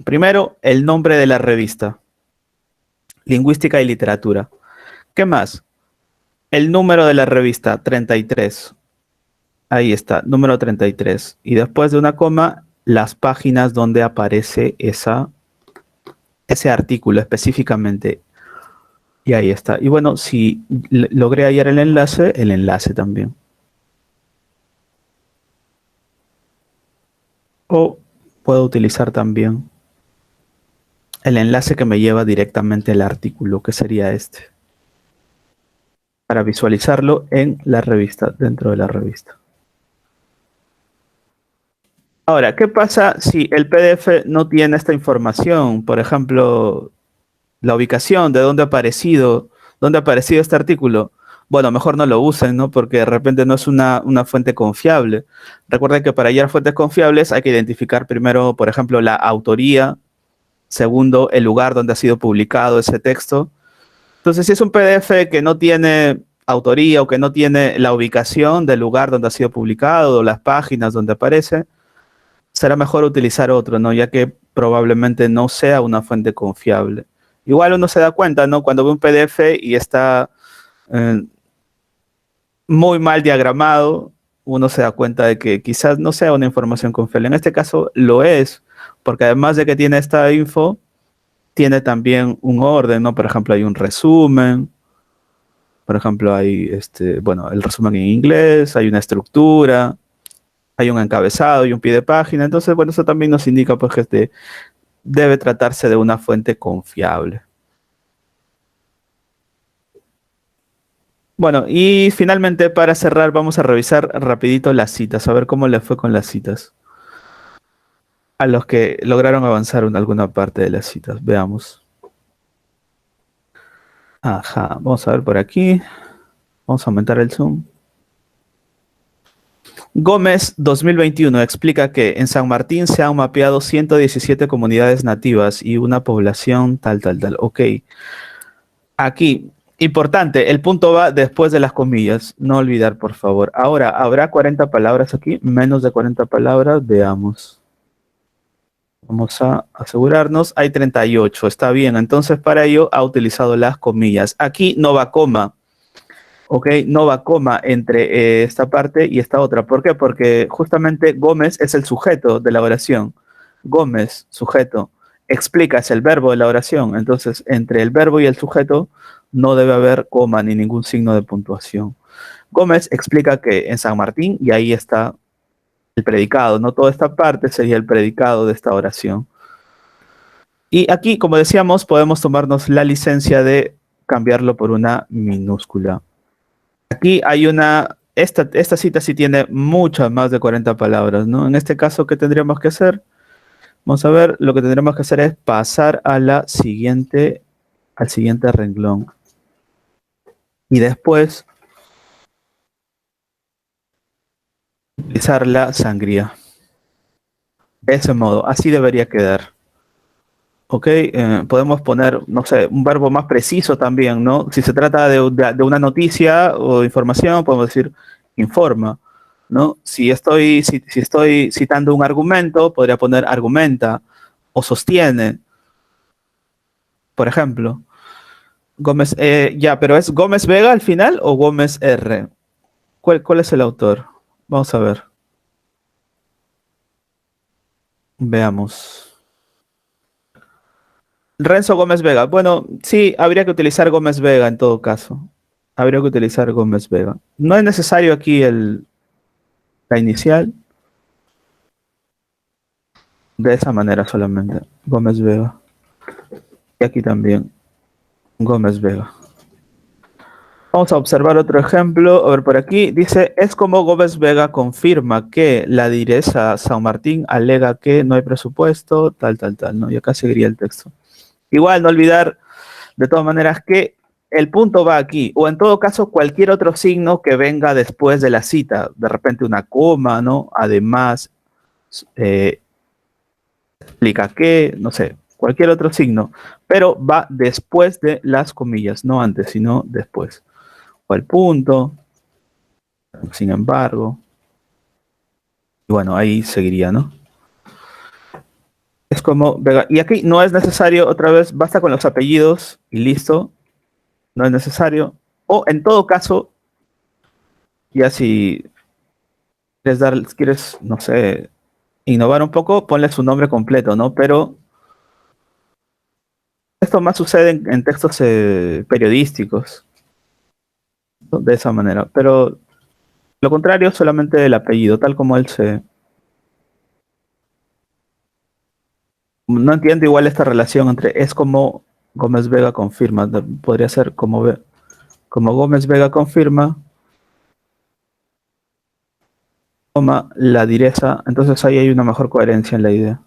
primero, el nombre de la revista. Lingüística y literatura. ¿Qué más? El número de la revista, 33. Ahí está, número 33. Y después de una coma, las páginas donde aparece ese artículo específicamente. Y ahí está. Y bueno, si logré hallar el enlace también. O puedo utilizar también el enlace que me lleva directamente al artículo, que sería este. Para visualizarlo en la revista, dentro de la revista. Ahora, ¿qué pasa si el PDF no tiene esta información? Por ejemplo, la ubicación de dónde ha aparecido este artículo. Bueno, mejor no lo usen, ¿no? Porque de repente no es una fuente confiable. Recuerden que para hallar fuentes confiables hay que identificar primero, por ejemplo, la autoría, segundo, el lugar donde ha sido publicado ese texto. Entonces, si es un PDF que no tiene autoría o que no tiene la ubicación del lugar donde ha sido publicado o las páginas donde aparece, será mejor utilizar otro, ¿no? Ya que probablemente no sea una fuente confiable. Igual uno se da cuenta, ¿no? Cuando ve un PDF y está muy mal diagramado, uno se da cuenta de que quizás no sea una información confiable. En este caso lo es, porque además de que tiene esta info, tiene también un orden, ¿no? Por ejemplo, hay un resumen, por ejemplo, hay bueno, el resumen en inglés, hay una estructura, hay un encabezado y un pie de página. Entonces, bueno, eso también nos indica pues que debe tratarse de una fuente confiable. Bueno, y finalmente para cerrar vamos a revisar rapidito las citas, a ver cómo le fue con las citas. A los que lograron avanzar en alguna parte de las citas, veamos. Ajá, vamos a ver por aquí. Vamos a aumentar el zoom. Gómez 2021 explica que en San Martín se han mapeado 117 comunidades nativas y una población tal. Ok. Aquí, importante, el punto va después de las comillas. No olvidar, por favor. Ahora, ¿habrá 40 palabras aquí? Menos de 40 palabras, veamos. Vamos a asegurarnos. Hay 38, está bien. Entonces, para ello ha utilizado las comillas. Aquí no va coma. ¿Ok? No va coma entre esta parte y esta otra. ¿Por qué? Porque justamente Gómez es el sujeto de la oración. Gómez, sujeto. Explica, es el verbo de la oración. Entonces, entre el verbo y el sujeto no debe haber coma ni ningún signo de puntuación. Gómez explica que en San Martín, y ahí está el predicado, ¿no? Toda esta parte sería el predicado de esta oración. Y aquí, como decíamos, podemos tomarnos la licencia de cambiarlo por una minúscula. Aquí hay esta cita sí tiene muchas más de 40 palabras, ¿no? En este caso, ¿qué tendríamos que hacer? Vamos a ver, lo que tendremos que hacer es pasar al siguiente renglón. Y después utilizar la sangría. De ese modo, así debería quedar. Ok, podemos poner, no sé, un verbo más preciso también, ¿no? Si se trata de una noticia o información, podemos decir informa, ¿no? Si estoy citando un argumento, podría poner argumenta o sostiene, por ejemplo. Gómez, ya, pero ¿es Gómez Vega al final o Gómez R? ¿Cuál es el autor? Vamos a ver. Veamos. Renzo Gómez Vega. Bueno, sí, habría que utilizar Gómez Vega en todo caso. Habría que utilizar Gómez Vega. No es necesario aquí la inicial. De esa manera solamente. Gómez Vega. Y aquí también. Gómez Vega. Vamos a observar otro ejemplo. A ver, por aquí dice, es como Gómez Vega confirma que la direza San Martín alega que no hay presupuesto, tal, ¿no? Y acá seguiría el texto. Igual, no olvidar, de todas maneras, que el punto va aquí, o en todo caso, cualquier otro signo que venga después de la cita, de repente una coma, ¿no? Además, explica que, no sé, cualquier otro signo, pero va después de las comillas, no antes, sino después. O el punto, sin embargo, y bueno, ahí seguiría, ¿no? Es como, y aquí no es necesario, otra vez, basta con los apellidos y listo, no es necesario. O en todo caso, ya si quieres, no sé, innovar un poco, ponle su nombre completo, ¿no? Pero esto más sucede en textos periodísticos, ¿no? De esa manera. Pero lo contrario, solamente el apellido, tal como él se... No entiendo igual esta relación entre es como Gómez Vega confirma, podría ser como Gómez Vega confirma, coma, la direza, entonces ahí hay una mejor coherencia en la idea.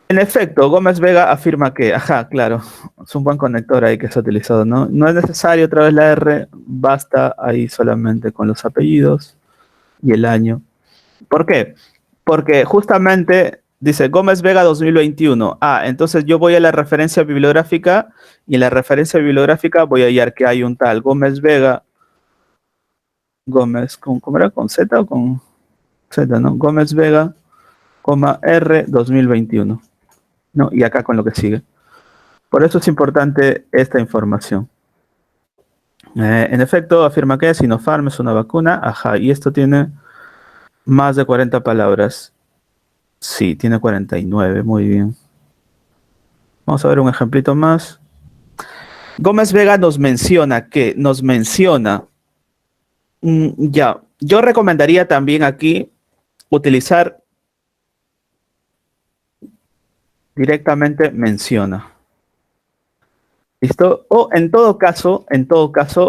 En efecto, Gómez Vega afirma que, ajá, claro, es un buen conector ahí que se ha utilizado, ¿no? No es necesario otra vez la R, basta ahí solamente con los apellidos y el año. ¿Por qué? Porque justamente dice Gómez Vega 2021. Ah, entonces yo voy a la referencia bibliográfica y en la referencia bibliográfica voy a hallar que hay un tal Gómez Vega. Gómez, ¿cómo era? ¿Con Z o con Z, no? Gómez Vega, R 2021. ¿No? Y acá con lo que sigue. Por eso es importante esta información. En efecto, afirma que Sinopharm es una vacuna. Ajá, y esto tiene más de 40 palabras. Sí, tiene 49, muy bien. Vamos a ver un ejemplito más. Gómez Vega nos menciona ya, yo recomendaría también aquí utilizar directamente menciona. ¿Listo? O en todo caso,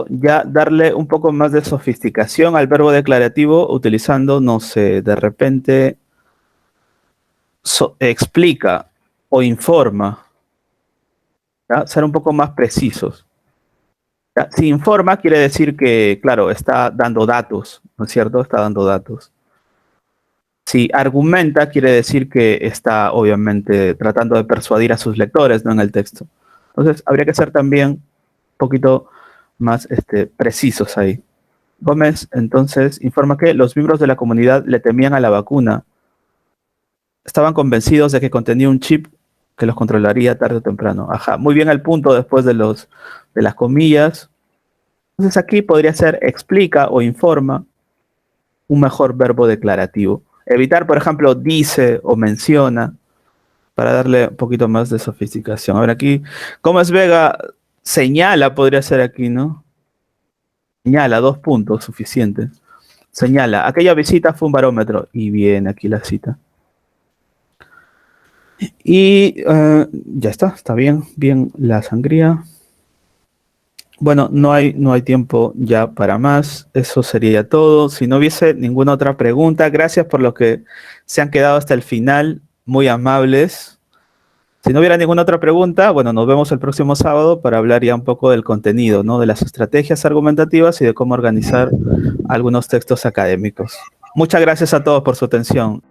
ya darle un poco más de sofisticación al verbo declarativo utilizando, no sé, de repente explica o informa. ¿Ya? Ser un poco más precisos. ¿Ya? Si informa quiere decir que, claro, está dando datos, ¿no es cierto? Está dando datos. Si argumenta quiere decir que está, obviamente, tratando de persuadir a sus lectores, ¿no? En el texto. Entonces, habría que ser también un poquito más precisos ahí. Gómez, entonces, informa que los miembros de la comunidad le temían a la vacuna. Estaban convencidos de que contenía un chip que los controlaría tarde o temprano. Ajá, muy bien el punto después de las comillas. Entonces aquí podría ser explica o informa, un mejor verbo declarativo. Evitar, por ejemplo, dice o menciona, para darle un poquito más de sofisticación. A ver aquí, Gómez Vega señala, podría ser aquí, ¿no? Señala, 2 puntos, suficiente. Señala, aquella visita fue un barómetro. Y viene aquí la cita. Y ya está bien la sangría. Bueno, no hay tiempo ya para más. Eso sería todo. Si no hubiese ninguna otra pregunta, gracias por los que se han quedado hasta el final, muy amables. Si no hubiera ninguna otra pregunta, bueno, nos vemos el próximo sábado para hablar ya un poco del contenido, ¿no? De las estrategias argumentativas y de cómo organizar algunos textos académicos. Muchas gracias a todos por su atención.